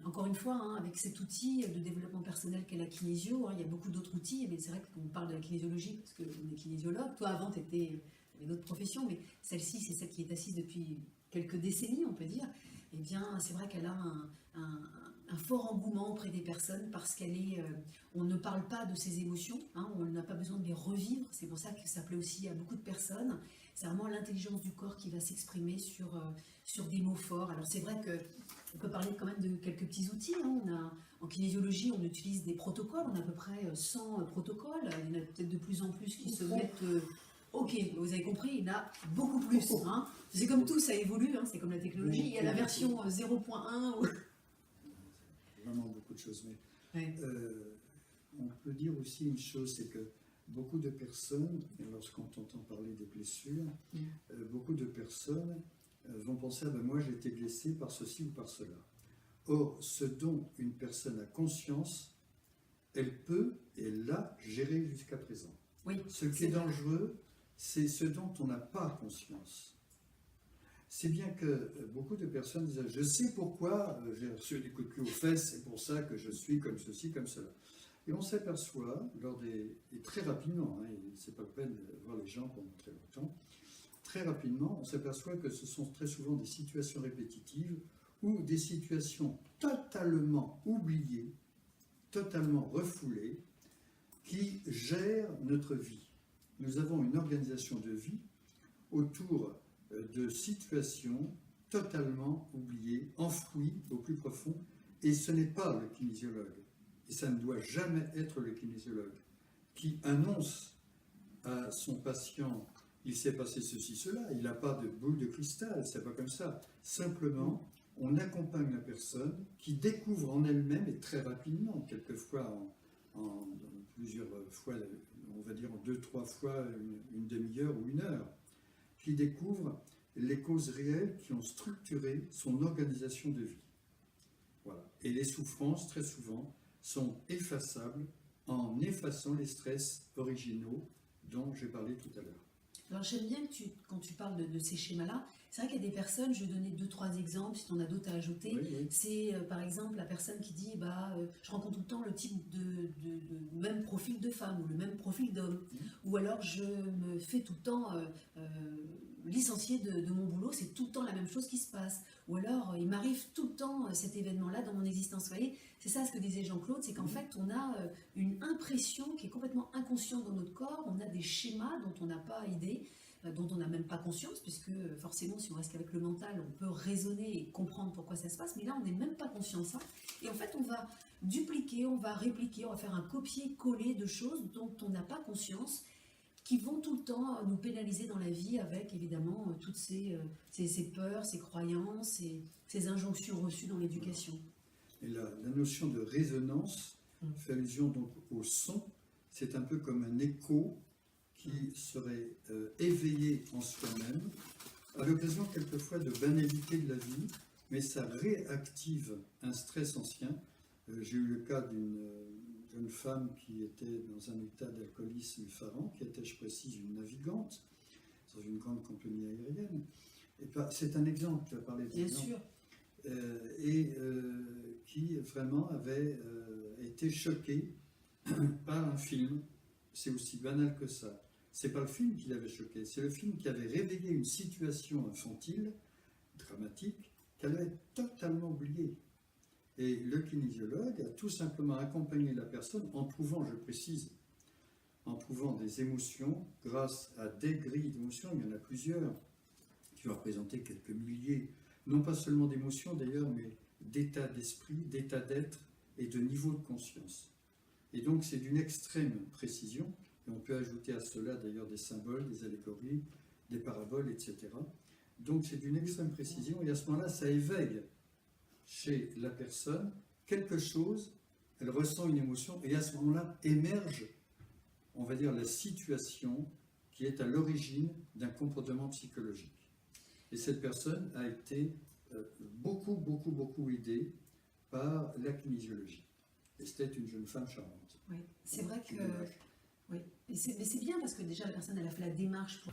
encore une fois, avec cet outil de développement personnel qu'est la kinésio, il y a beaucoup d'autres outils, mais c'est vrai qu'on parle de la kinésiologie parce qu'on est kinésiologue. Toi, avant, tu avais d'autres professions, mais celle-ci, c'est celle qui est assise depuis quelques décennies, on peut dire. Eh bien, c'est vrai qu'elle a un fort engouement auprès des personnes parce qu'elle est, on ne parle pas de ses émotions, on n'a pas besoin de les revivre. C'est pour ça que ça plaît aussi à beaucoup de personnes. C'est vraiment l'intelligence du corps qui va s'exprimer sur des mots forts. Alors c'est vrai qu'on peut parler quand même de quelques petits outils. En kinésiologie, on utilise des protocoles. On a à peu près 100 protocoles. Il y en a peut-être de plus en plus qui se mettent... Ok, vous avez compris, il y en a beaucoup plus. C'est comme tout, ça évolue, c'est comme la technologie. Il y a la version 0.1. Vraiment beaucoup de choses. Mais on peut dire aussi une chose, c'est que beaucoup de personnes, lorsqu'on entend parler des blessures, beaucoup de personnes vont penser, moi j'ai été blessé par ceci ou par cela. Or, ce dont une personne a conscience, elle peut et l'a géré jusqu'à présent. Oui, ce qui est dangereux, c'est ce dont on n'a pas conscience. C'est bien que beaucoup de personnes disent « je sais pourquoi j'ai reçu des coups de pied aux fesses, c'est pour ça que je suis comme ceci, comme cela ». Et on s'aperçoit, et très rapidement, c'est pas la peine de voir les gens pendant très longtemps, très rapidement, on s'aperçoit que ce sont très souvent des situations répétitives ou des situations totalement oubliées, totalement refoulées, qui gèrent notre vie. Nous avons une organisation de vie autour de situations totalement oubliées, enfouies au plus profond, et ce n'est pas le kinésiologue, et ça ne doit jamais être le kinésiologue, qui annonce à son patient « il s'est passé ceci, cela », il n'a pas de boule de cristal, c'est pas comme ça. Simplement, on accompagne la personne qui découvre en elle-même, et très rapidement, quelquefois en plusieurs fois, on va dire en 2-3 fois une demi-heure ou une heure, qui découvre les causes réelles qui ont structuré son organisation de vie. Voilà. Et les souffrances, très souvent, sont effaçables en effaçant les stress originaux dont j'ai parlé tout à l'heure. Alors j'aime bien que quand tu parles de ces schémas-là, c'est vrai qu'il y a des personnes, je vais donner 2-3 exemples, si tu en as d'autres à ajouter. Oui. C'est par exemple la personne qui dit je rencontre tout le temps le type de même profil de femme ou le même profil d'homme. Ou alors je me fais tout le temps licencier de mon boulot, c'est tout le temps la même chose qui se passe. Ou alors il m'arrive tout le temps cet événement-là dans mon existence. Vous voyez, c'est ça ce que disait Jean-Claude, c'est qu'en fait on a une impression qui est complètement inconsciente dans notre corps, on a des schémas dont on n'a pas idée, dont on n'a même pas conscience, puisque forcément si on reste qu'avec le mental, on peut raisonner et comprendre pourquoi ça se passe, mais là on n'est même pas conscient de ça. Et en fait on va dupliquer, on va répliquer, on va faire un copier-coller de choses dont on n'a pas conscience, qui vont tout le temps nous pénaliser dans la vie avec évidemment toutes ces peurs, ces croyances, ces injonctions reçues dans l'éducation. Et la notion de résonance fait allusion donc au son. C'est un peu comme un écho qui serait éveillé en soi-même, à l'occasion quelquefois de banalité de la vie, mais ça réactive un stress ancien. J'ai eu le cas d'une jeune femme qui était dans un état d'alcoolisme effarant, qui était, je précise, une navigante dans une grande compagnie aérienne. C'est un exemple, tu as parlé d'exemple. Bien sûr. Qui vraiment avait été choquée par un film. C'est aussi banal que ça. C'est pas le film qui l'avait choquée, c'est le film qui avait réveillé une situation infantile, dramatique, qu'elle avait totalement oubliée. Et le kinésiologue a tout simplement accompagné la personne en trouvant, je précise, en trouvant des émotions grâce à des grilles d'émotions, il y en a plusieurs, qui vont représenter quelques milliers, non pas seulement d'émotion d'ailleurs, mais d'état d'esprit, d'état d'être et de niveau de conscience. Et donc c'est d'une extrême précision, et on peut ajouter à cela d'ailleurs des symboles, des allégories, des paraboles, etc. Donc c'est d'une extrême précision, et à ce moment-là, ça éveille chez la personne quelque chose, elle ressent une émotion, et à ce moment-là émerge, on va dire, la situation qui est à l'origine d'un comportement psychologique. Et cette personne a été beaucoup aidée par la kinésiologie. Et c'était une jeune femme charmante. Oui, c'est vrai que... Oui, mais c'est bien parce que déjà la personne, elle a fait la démarche pour...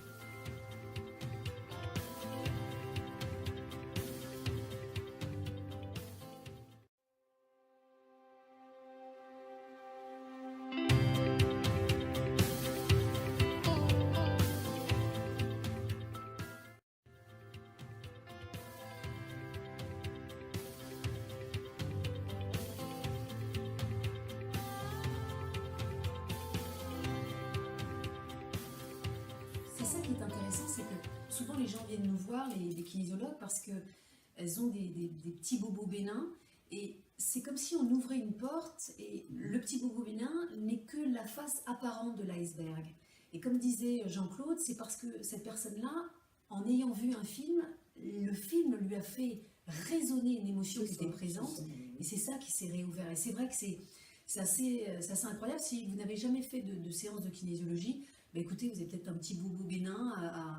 C'est ça qui est intéressant, c'est que souvent les gens viennent nous voir, les kinésiologues, parce qu'elles ont des petits bobos bénins, et c'est comme si on ouvrait une porte, et le petit bobo bénin n'est que la face apparente de l'iceberg. Et comme disait Jean-Claude, c'est parce que cette personne-là, en ayant vu un film, le film lui a fait résonner une émotion qui était présente, et c'est ça qui s'est réouvert. Et c'est vrai que c'est assez incroyable. Si vous n'avez jamais fait de séance de kinésiologie, bah écoutez, vous avez peut-être un petit bobo bénin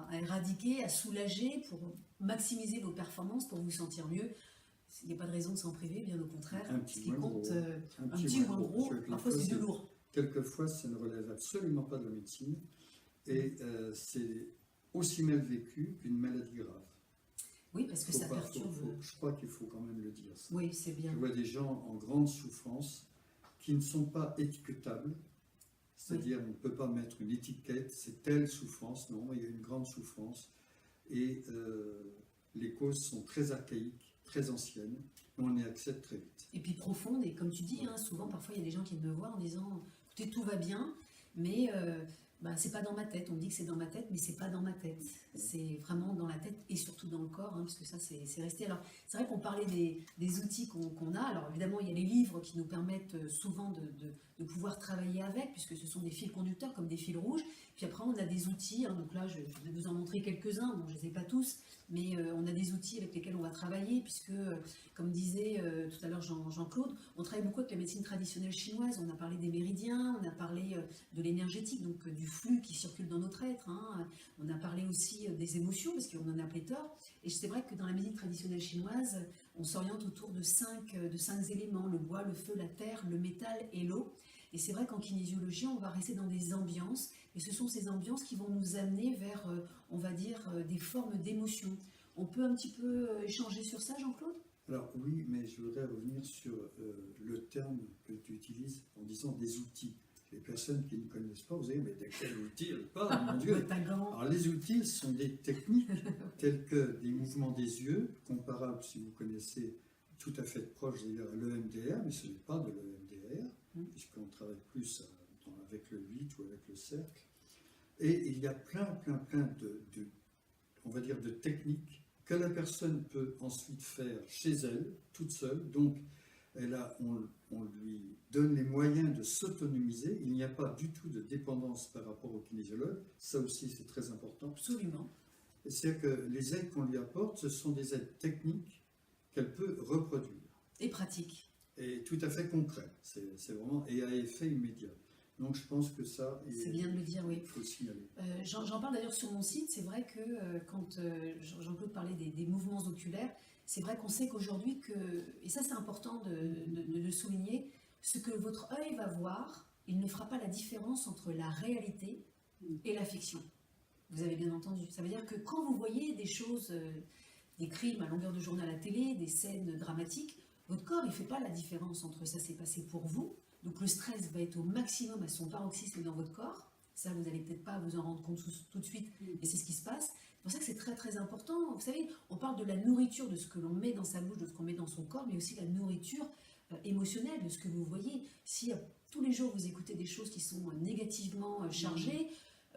à éradiquer, à soulager pour maximiser vos performances, pour vous sentir mieux. Il n'y a pas de raison de s'en priver, bien au contraire. Ce qui compte, un petit ou un gros, parfois c'est de lourd. Quelquefois, ça ne relève absolument pas de la médecine, et c'est aussi mal vécu qu'une maladie grave. Oui, parce que ça perturbe. Je crois qu'il faut quand même le dire. Ça. Oui, c'est bien. Je vois des gens en grande souffrance qui ne sont pas étiquetables. C'est-à-dire, on ne peut pas mettre une étiquette, c'est telle souffrance. Non, il y a une grande souffrance. Et les causes sont très archaïques, très anciennes, et on y accède très vite. Et puis profondes, et comme tu dis, hein, souvent, parfois, il y a des gens qui viennent me voir en disant « écoutez, tout va bien, mais c'est pas dans ma tête. On me dit que c'est dans ma tête, mais c'est pas dans ma tête. C'est vraiment dans la tête et surtout dans le corps, hein, parce que ça, c'est resté. » Alors, c'est vrai qu'on parlait des outils qu'on a. Alors, évidemment, il y a les livres qui nous permettent souvent de pouvoir travailler avec, puisque ce sont des fils conducteurs, comme des fils rouges. Puis après, on a des outils. Hein, donc là, je vais vous en montrer quelques-uns. Bon, je ne les ai pas tous, mais on a des outils avec lesquels on va travailler, puisque, comme disait tout à l'heure Jean-Claude, on travaille beaucoup avec la médecine traditionnelle chinoise. On a parlé des méridiens, on a parlé de l'énergétique, donc du flux qui circule dans notre être. Hein. On a parlé aussi des émotions, parce qu'on en a pléthore. Et c'est vrai que dans la médecine traditionnelle chinoise, on s'oriente autour de cinq éléments, le bois, le feu, la terre, le métal et l'eau. Et c'est vrai qu'en kinésiologie, on va rester dans des ambiances, et ce sont ces ambiances qui vont nous amener vers, on va dire, des formes d'émotions. On peut un petit peu échanger sur ça, Jean-Claude ? Alors oui, mais je voudrais revenir sur le terme que tu utilises en disant des outils. Les personnes qui ne connaissent pas, vous allez mais de quel outil elle parle, mon Dieu. Alors les outils sont des techniques telles que des mouvements des yeux, comparables, si vous connaissez, tout à fait proche d'ailleurs à l'EMDR, mais ce n'est pas de l'EMDR, puisqu'on travaille plus avec le 8 ou avec le cercle. Et il y a plein on va dire, de techniques que la personne peut ensuite faire chez elle, toute seule. Donc, on lui donne les moyens de s'autonomiser. Il n'y a pas du tout de dépendance par rapport au kinésiologue. Ça aussi, c'est très important. Absolument. C'est-à-dire que les aides qu'on lui apporte, ce sont des aides techniques qu'elle peut reproduire. Et pratiques. Et tout à fait concret. C'est vraiment, et à effet immédiat. Donc je pense que ça... C'est bien de le dire, oui. Il faut le signaler. J'en parle d'ailleurs sur mon site. C'est vrai que quand Jean-Claude parlait des mouvements oculaires, c'est vrai qu'on sait qu'aujourd'hui, et ça c'est important de le souligner, ce que votre œil va voir, il ne fera pas la différence entre la réalité et la fiction. Vous avez bien entendu. Ça veut dire que quand vous voyez des choses, des crimes à longueur de journée à la télé, des scènes dramatiques, votre corps, il ne fait pas la différence entre ça s'est passé pour vous. Donc le stress va être au maximum à son paroxysme dans votre corps. Ça, vous n'allez peut-être pas vous en rendre compte tout de suite, et c'est ce qui se passe. C'est pour ça que c'est très très important. Vous savez, on parle de la nourriture, de ce que l'on met dans sa bouche, de ce qu'on met dans son corps, mais aussi la nourriture émotionnelle, de ce que vous voyez. Si tous les jours vous écoutez des choses qui sont négativement chargées,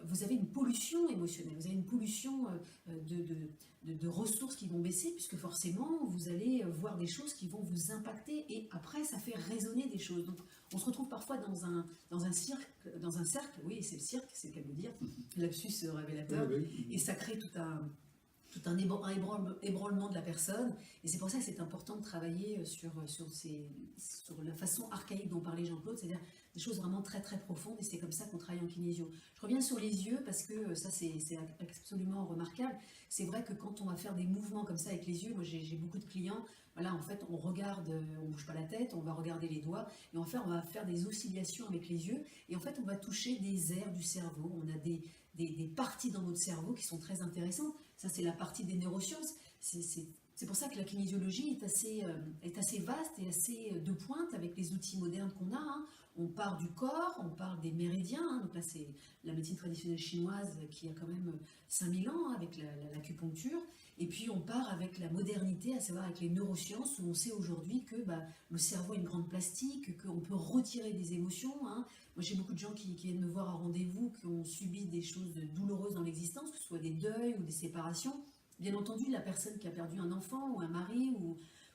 vous avez une pollution émotionnelle, vous avez une pollution de ressources qui vont baisser, puisque forcément, vous allez voir des choses qui vont vous impacter, et après, ça fait résonner des choses. Donc, on se retrouve parfois dans un cercle, oui, c'est le cirque, c'est le cas de le dire, lapsus révélateur, et ça crée tout un ébranlement de la personne, et c'est pour ça que c'est important de travailler sur la façon archaïque dont parlait Jean-Claude, c'est-à-dire des choses vraiment très très profondes, et c'est comme ça qu'on travaille en kinésio. Je reviens sur les yeux, parce que ça c'est absolument remarquable. C'est vrai que quand on va faire des mouvements comme ça avec les yeux, moi j'ai beaucoup de clients, voilà, en fait on regarde, on bouge pas la tête, on va regarder les doigts, et en fait on va faire des oscillations avec les yeux, et en fait on va toucher des aires du cerveau, on a des parties dans notre cerveau qui sont très intéressantes. Ça, c'est la partie des neurosciences. C'est pour ça que la kinésiologie est assez vaste et assez de pointe avec les outils modernes qu'on a. Hein. On part du corps, on parle des méridiens. Hein. Donc là, c'est la médecine traditionnelle chinoise qui a quand même 5000 ans hein, avec l'acupuncture. Et puis, on part avec la modernité, à savoir avec les neurosciences, où on sait aujourd'hui que le cerveau est une grande plastique, qu'on peut retirer des émotions. Hein. Moi, j'ai beaucoup de gens qui viennent me voir à rendez-vous, qui ont subi des choses douloureuses dans l'existence, que ce soit des deuils ou des séparations. Bien entendu, la personne qui a perdu un enfant ou un mari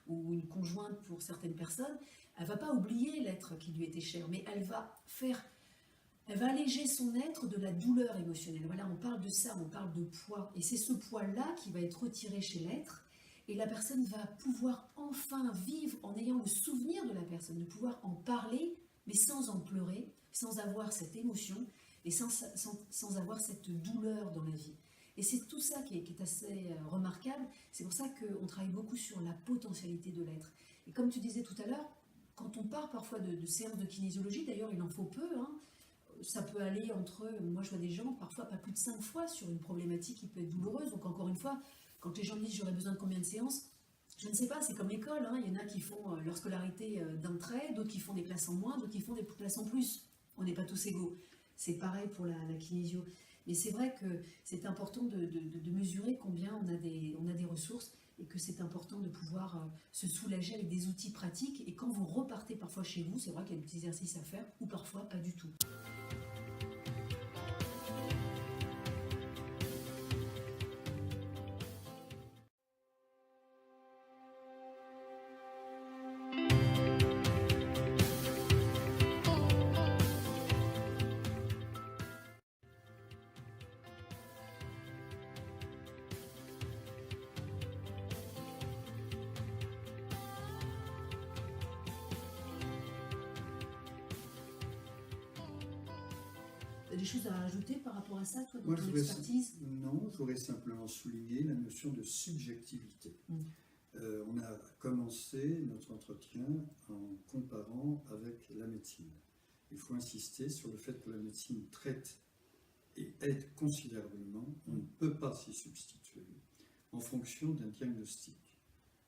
ou une conjointe pour certaines personnes, elle ne va pas oublier l'être qui lui était cher, mais elle va alléger son être de la douleur émotionnelle. Voilà, on parle de ça, on parle de poids. Et c'est ce poids-là qui va être retiré chez l'être, et la personne va pouvoir enfin vivre en ayant le souvenir de la personne, de pouvoir en parler, mais sans en pleurer, sans avoir cette émotion et sans avoir cette douleur dans la vie. Et c'est tout ça qui est assez remarquable. C'est pour ça qu'on travaille beaucoup sur la potentialité de l'être. Et comme tu disais tout à l'heure, quand on part parfois de séances de kinésiologie, d'ailleurs il en faut peu, hein, ça peut aller moi je vois des gens parfois pas plus de 5 fois sur une problématique qui peut être douloureuse. Donc encore une fois, quand les gens me disent j'aurais besoin de combien de séances, je ne sais pas, c'est comme l'école, hein. Il y en a qui font leur scolarité d'un trait, d'autres qui font des classes en moins, d'autres qui font des classes en plus. On n'est pas tous égaux. C'est pareil pour la kinésio. Mais c'est vrai que c'est important de mesurer combien on a des ressources, et que c'est important de pouvoir se soulager avec des outils pratiques. Et quand vous repartez parfois chez vous, c'est vrai qu'il y a des petits exercices à faire, ou parfois pas du tout. Des choses à ajouter par rapport à ça, toi, dans ton expertise? Non, je voudrais simplement souligner la notion de subjectivité. On a commencé notre entretien en comparant avec la médecine. Il faut insister sur le fait que la médecine traite et aide considérablement. On ne peut pas s'y substituer en fonction d'un diagnostic.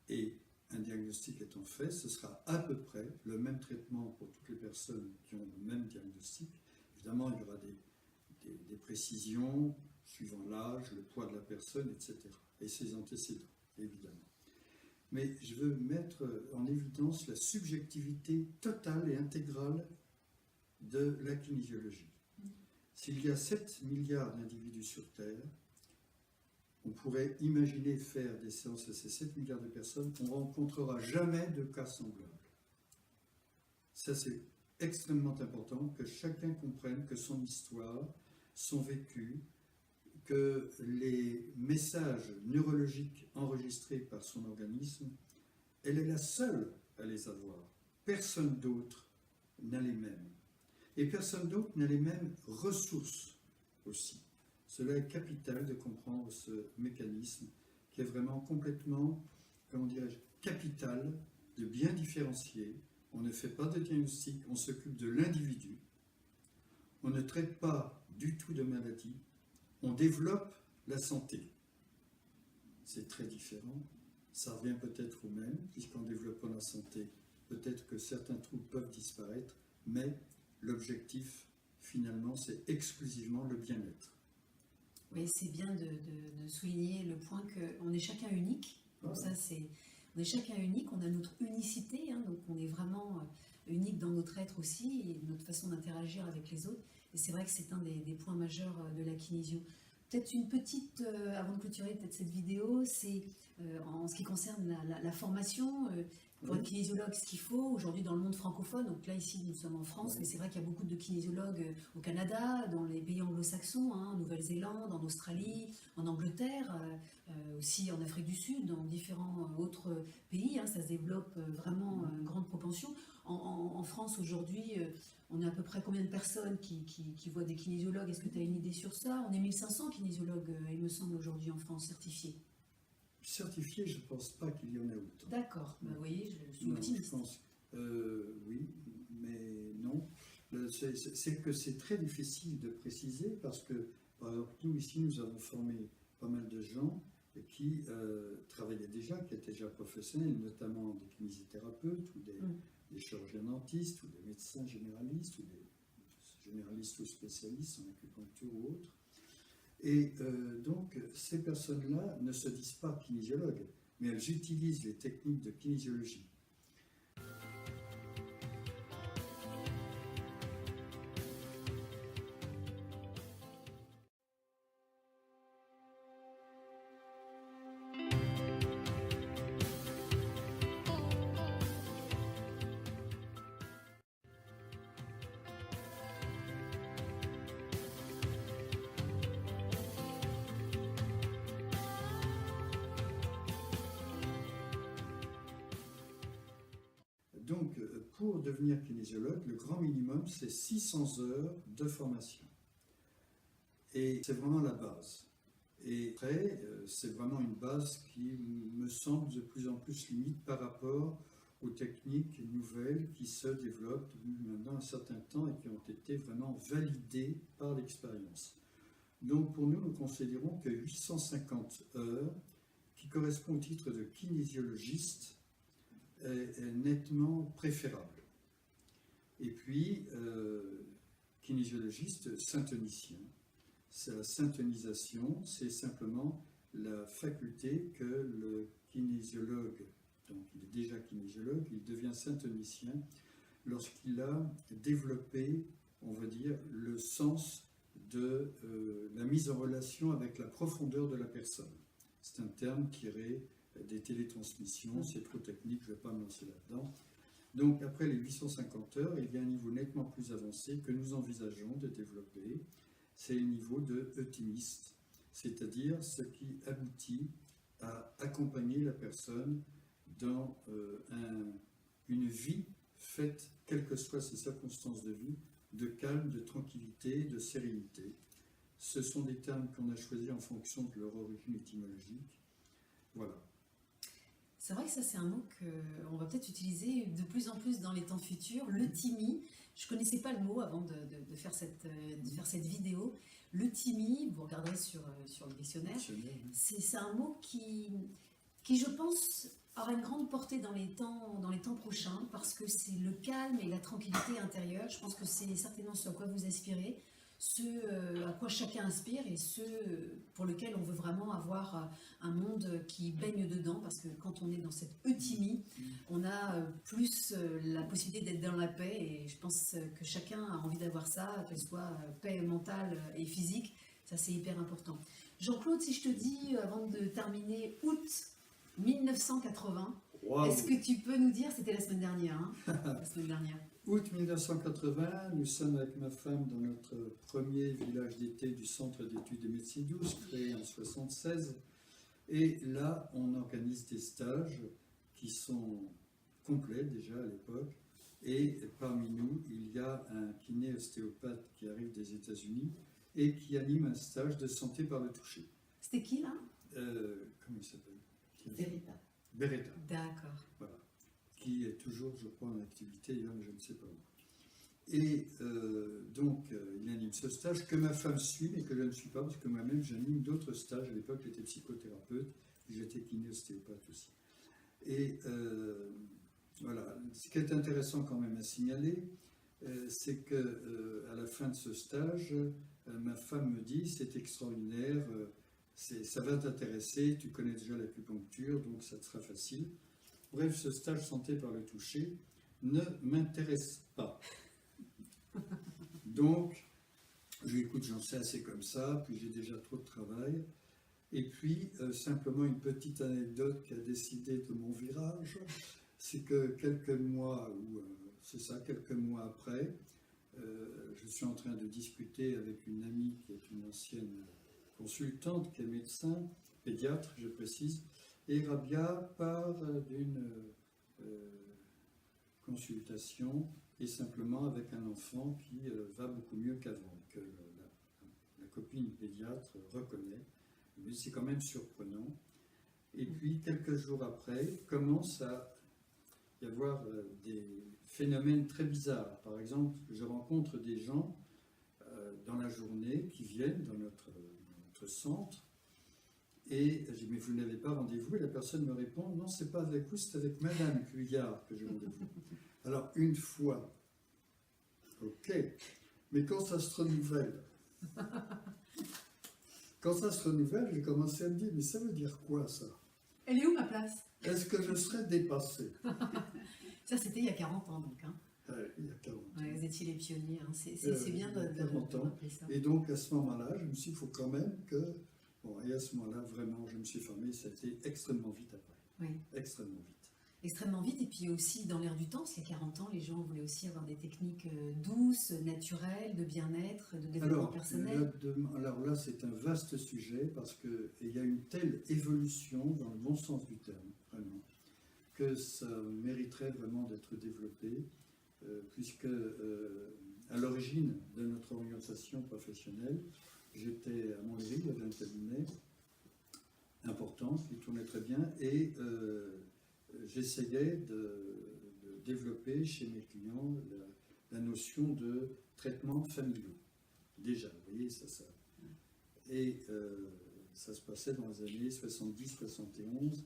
Et un diagnostic étant fait, ce sera à peu près le même traitement pour toutes les personnes qui ont le même diagnostic. Évidemment, il y aura des précisions suivant l'âge, le poids de la personne, etc. Et ses antécédents, évidemment. Mais je veux mettre en évidence la subjectivité totale et intégrale de la kinésiologie. S'il y a 7 milliards d'individus sur Terre, on pourrait imaginer faire des séances à ces 7 milliards de personnes, on ne rencontrera jamais de cas semblables. Ça, c'est extrêmement important que chacun comprenne que son histoire, son vécu, que les messages neurologiques enregistrés par son organisme, elle est la seule à les avoir. Personne d'autre n'a les mêmes. Et personne d'autre n'a les mêmes ressources aussi. Cela est capital de comprendre ce mécanisme qui est vraiment complètement, comment dirais-je, capital de bien différencier. On ne fait pas de diagnostic, on s'occupe de l'individu. On ne traite pas du tout de maladie, on développe la santé. C'est très différent, ça revient peut-être au même, puisqu'en développant la santé, peut-être que certains troubles peuvent disparaître, mais l'objectif, finalement, c'est exclusivement le bien-être. Oui, c'est bien de souligner le point qu'on est chacun unique. Donc ça, on est chacun unique, on a notre unicité, hein, donc on est vraiment unique dans notre être aussi, et notre façon d'interagir avec les autres. Et c'est vrai que c'est un des points majeurs de la kinésio. Peut-être une petite, avant de clôturer peut-être cette vidéo, c'est en ce qui concerne la formation. Pour être kinésiologue, ce qu'il faut aujourd'hui dans le monde francophone, donc là ici nous sommes en France, mais c'est vrai qu'il y a beaucoup de kinésiologues au Canada, dans les pays anglo-saxons, en Nouvelle-Zélande, en Australie, en Angleterre, aussi en Afrique du Sud, dans différents autres pays, ça se développe vraiment à une grande propension. En France aujourd'hui, on a à peu près combien de personnes qui voient des kinésiologues? Est-ce que tu as une idée sur ça? On est 1500 kinésiologues, il me semble, aujourd'hui en France, certifiés. Certifié, je ne pense pas qu'il y en ait autant. D'accord, vous voyez, je suis Non, optimiste. je pense, oui, mais non. C'est que c'est très difficile de préciser parce que, par exemple, nous ici, nous avons formé pas mal de gens qui travaillaient déjà, qui étaient déjà professionnels, notamment des kinésithérapeutes ou des chirurgiens dentistes ou des médecins généralistes ou des généralistes ou spécialistes en acupuncture ou autres. Et donc, ces personnes-là ne se disent pas kinésiologues, mais elles utilisent les techniques de kinésiologie. Donc, pour devenir kinésiologue, le grand minimum, c'est 600 heures de formation. Et c'est vraiment la base. Et après, c'est vraiment une base qui me semble de plus en plus limite par rapport aux techniques nouvelles qui se développent depuis maintenant un certain temps et qui ont été vraiment validées par l'expérience. Donc, pour nous, nous considérons que 850 heures, qui correspond au titre de kinésiologiste, est nettement préférable. Et puis, kinésiologiste, syntonicien. C'est la syntonisation, c'est simplement la faculté que le kinésiologue, donc il est déjà kinésiologue, il devient syntonicien lorsqu'il a développé, on va dire, le sens de la mise en relation avec la profondeur de la personne. C'est un terme tiré des télétransmissions, c'est trop technique, je ne vais pas me lancer là-dedans. Donc après les 850 heures, il y a un niveau nettement plus avancé que nous envisageons de développer, c'est le niveau de eutimiste, c'est-à-dire ce qui aboutit à accompagner la personne dans une vie faite, quelles que soient ses circonstances de vie, de calme, de tranquillité, de sérénité. Ce sont des termes qu'on a choisis en fonction de leur origine étymologique. Voilà. C'est vrai que ça, c'est un mot qu'on va peut-être utiliser de plus en plus dans les temps futurs. L'euthymie, je ne connaissais pas le mot avant de faire cette vidéo. L'euthymie, vous regarderez sur le dictionnaire, c'est un mot qui, je pense, aura une grande portée dans les temps prochains parce que c'est le calme et la tranquillité intérieure. Je pense que c'est certainement ce à quoi vous aspirez, ce à quoi chacun aspire et ce pour lequel on veut vraiment avoir un monde qui baigne dedans, parce que quand on est dans cette euthymie, on a plus la possibilité d'être dans la paix, et je pense que chacun a envie d'avoir ça, qu'elle soit paix mentale et physique, ça c'est hyper important. Jean-Claude, si je te dis, avant de terminer, août 1980, wow. Est-ce que tu peux nous dire, c'était la semaine dernière, la semaine dernière. Août 1980, nous sommes avec ma femme dans notre premier village d'été du Centre d'études de médecine douce, créé en 1976. Et là, on organise des stages qui sont complets déjà à l'époque. Et parmi nous, il y a un kiné ostéopathe qui arrive des États-Unis et qui anime un stage de santé par le toucher. C'était qui là? Comment il s'appelle? Beretta. Beretta. D'accord. Voilà. Qui est toujours, je crois, en activité, hier, mais je ne sais pas où. Et donc, il anime ce stage que ma femme suit, mais que je ne suis pas, parce que moi-même, j'anime d'autres stages. À l'époque, j'étais psychothérapeute, j'étais kiné-ostéopathe aussi. Et voilà. Ce qui est intéressant quand même à signaler, c'est qu'à la fin de ce stage, ma femme me dit, c'est extraordinaire, ça va t'intéresser, tu connais déjà l'acupuncture, donc ça te sera facile. Bref, ce stage santé par le toucher ne m'intéresse pas. Donc, Je lui dis, écoute, j'en sais assez comme ça, puis j'ai déjà trop de travail. Et puis, simplement une petite anecdote qui a décidé de mon virage, c'est que quelques mois, quelques mois après, je suis en train de discuter avec une amie qui est une ancienne consultante, qui est médecin, pédiatre, je précise, et Rabia part d'une consultation et simplement avec un enfant qui va beaucoup mieux qu'avant, que la copine pédiatre reconnaît. Mais c'est quand même surprenant. Et puis, quelques jours après, commence à y avoir des phénomènes très bizarres. Par exemple, je rencontre des gens dans la journée qui viennent dans notre centre et je dis, mais vous n'avez pas rendez-vous? Et la personne me répond, non, c'est pas avec vous, c'est avec Madame Cuillard que j'ai rendez-vous. Alors, une fois, ok, mais quand ça se renouvelle, j'ai commencé à me dire, mais ça veut dire quoi ça? Elle est où ma place? Est-ce que je serais dépassé? Ça, c'était il y a 40 ans, donc. Hein. Il y a 40 ans. Ouais, vous étiez les pionniers, hein. C'est bien de rappeler ça. Et donc, à ce moment-là, je me suis dit, il faut quand même que... Bon, et à ce moment-là, vraiment, je me suis formé, ça a été extrêmement vite après. Oui. Extrêmement vite. Extrêmement vite, et puis aussi dans l'air du temps, parce qu'il y a 40 ans, les gens voulaient aussi avoir des techniques douces, naturelles, de bien-être, de développement personnel. Alors là, c'est un vaste sujet, parce qu'il y a une telle évolution, dans le bon sens du terme, vraiment, que ça mériterait vraiment d'être développé, puisque à l'origine de notre orientation professionnelle, j'étais à Montlhéry, il y avait un cabinet important qui tournait très bien, et j'essayais de développer chez mes clients la notion de traitement familial. Déjà, vous voyez, ça. Et ça se passait dans les années 70-71.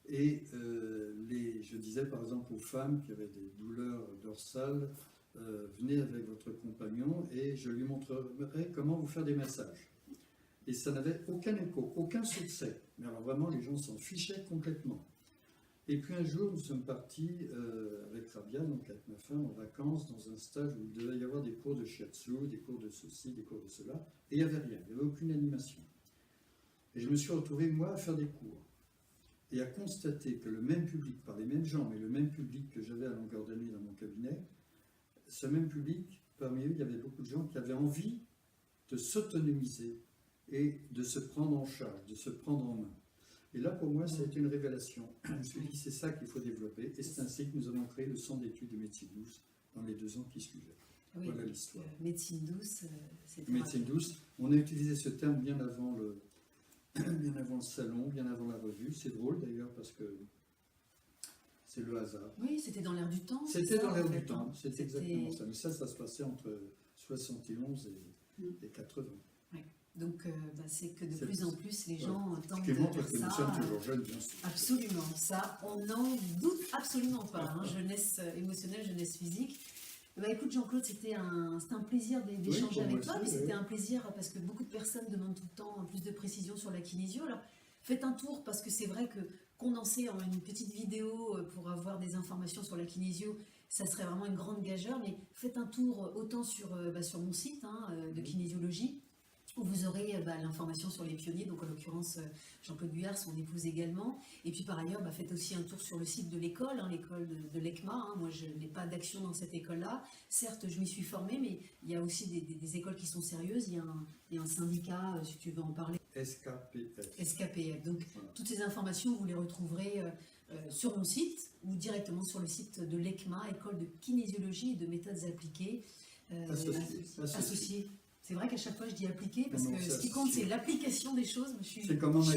Et je disais par exemple aux femmes qui avaient des douleurs dorsales, venez avec votre compagnon et je lui montrerai comment vous faire des massages. Et ça n'avait aucun écho, aucun succès. Mais alors vraiment, les gens s'en fichaient complètement. Et puis un jour, nous sommes partis avec Rabia, donc avec ma femme, en vacances, dans un stage où il devait y avoir des cours de shiatsu, des cours de ceci, des cours de cela, et il n'y avait rien, il n'y avait aucune animation. Et je me suis retrouvé, moi, à faire des cours, et à constater que le même public, par les mêmes gens, mais le même public que j'avais à longueur d'année dans mon cabinet, ce même public, parmi eux, il y avait beaucoup de gens qui avaient envie de s'autonomiser et de se prendre en charge, de se prendre en main. Et là, pour moi, ça a été une révélation. Je me suis dit, c'est ça qu'il faut développer. Et c'est ainsi que nous avons créé le centre d'études de médecine douce dans les 2 ans qui suivaient. Oui, voilà l'histoire. Médecine douce, c'était... Médecine douce, on a utilisé ce terme bien avant le salon, bien avant la revue. C'est drôle d'ailleurs parce que c'est le hasard. Oui, c'était dans l'air du temps. C'était dans l'air du temps, c'est exactement ça. Mais ça se passait entre 71 et 80. Oui. Donc, c'est que de plus en plus, les gens tentent de faire ça. Ce qui montre que nous sommes toujours jeunes, bien sûr. Absolument, ça, on n'en doute absolument pas. Hein. Jeunesse émotionnelle, jeunesse physique. Écoute Jean-Claude, c'était un plaisir d'échanger avec toi, mais c'était un plaisir parce que beaucoup de personnes demandent tout le temps plus de précision sur la kinésio. Alors, faites un tour parce que c'est vrai que condenser en une petite vidéo pour avoir des informations sur la kinésio, ça serait vraiment une grande gageure, mais faites un tour autant sur mon site de kinésiologie, où vous aurez l'information sur les pionniers, donc en l'occurrence Jean-Claude Guyard, son épouse également. Et puis par ailleurs, faites aussi un tour sur le site de l'école, l'école de l'ECMA. Moi, je n'ai pas d'action dans cette école-là. Certes, je m'y suis formée, mais il y a aussi des écoles qui sont sérieuses. Il y a un syndicat, si tu veux en parler. SKPF. Donc, voilà. Toutes ces informations, vous les retrouverez sur mon site ou directement sur le site de l'ECMA, École de kinésiologie et de méthodes appliquées. Associées. C'est vrai qu'à chaque fois je dis appliquer parce que ce qui compte c'est l'application des choses. Je suis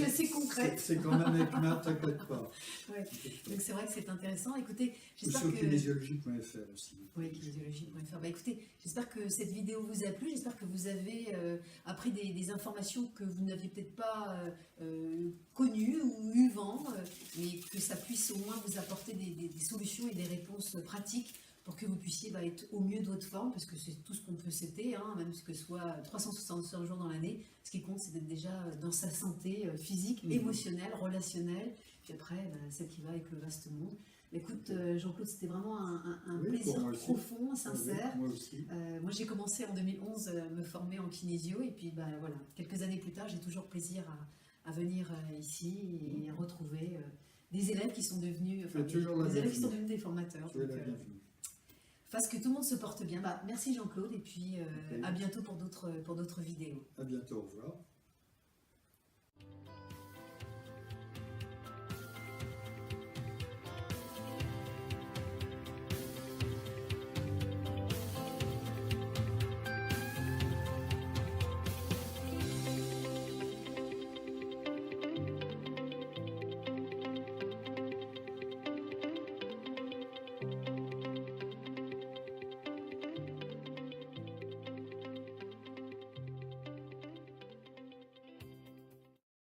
assez concrète. C'est quand même avec ma, t'inquiète pas. Ouais. Donc c'est vrai que c'est intéressant. Écoutez, j'espère que... kinésiologie.fr aussi. Oui, kinésiologie.fr. Écoutez, j'espère que cette vidéo vous a plu. J'espère que vous avez appris des informations que vous n'aviez peut-être pas connues ou eu vent, mais que ça puisse au moins vous apporter des solutions et des réponses pratiques pour que vous puissiez être au mieux de votre forme, parce que c'est tout ce qu'on peut souhaiter, même que ce soit 365 jours dans l'année. Ce qui compte, c'est d'être déjà dans sa santé physique, émotionnelle, relationnelle, puis après, celle qui va avec le vaste monde. Écoute, Jean-Claude, c'était vraiment un Oui, plaisir pour moi aussi. profond, sincère. Moi aussi. Moi, j'ai commencé en 2011 me former en kinésio et puis voilà, quelques années plus tard, j'ai toujours plaisir à venir ici et à retrouver des élèves qui sont devenus, Tu es toujours la des élèves qui sont bienvenue. devenus des formateurs. Tu es Donc, la bienvenue. fasse que tout le monde se porte bien. Merci Jean-Claude et puis Ok. à bientôt pour d'autres vidéos. À bientôt, au revoir.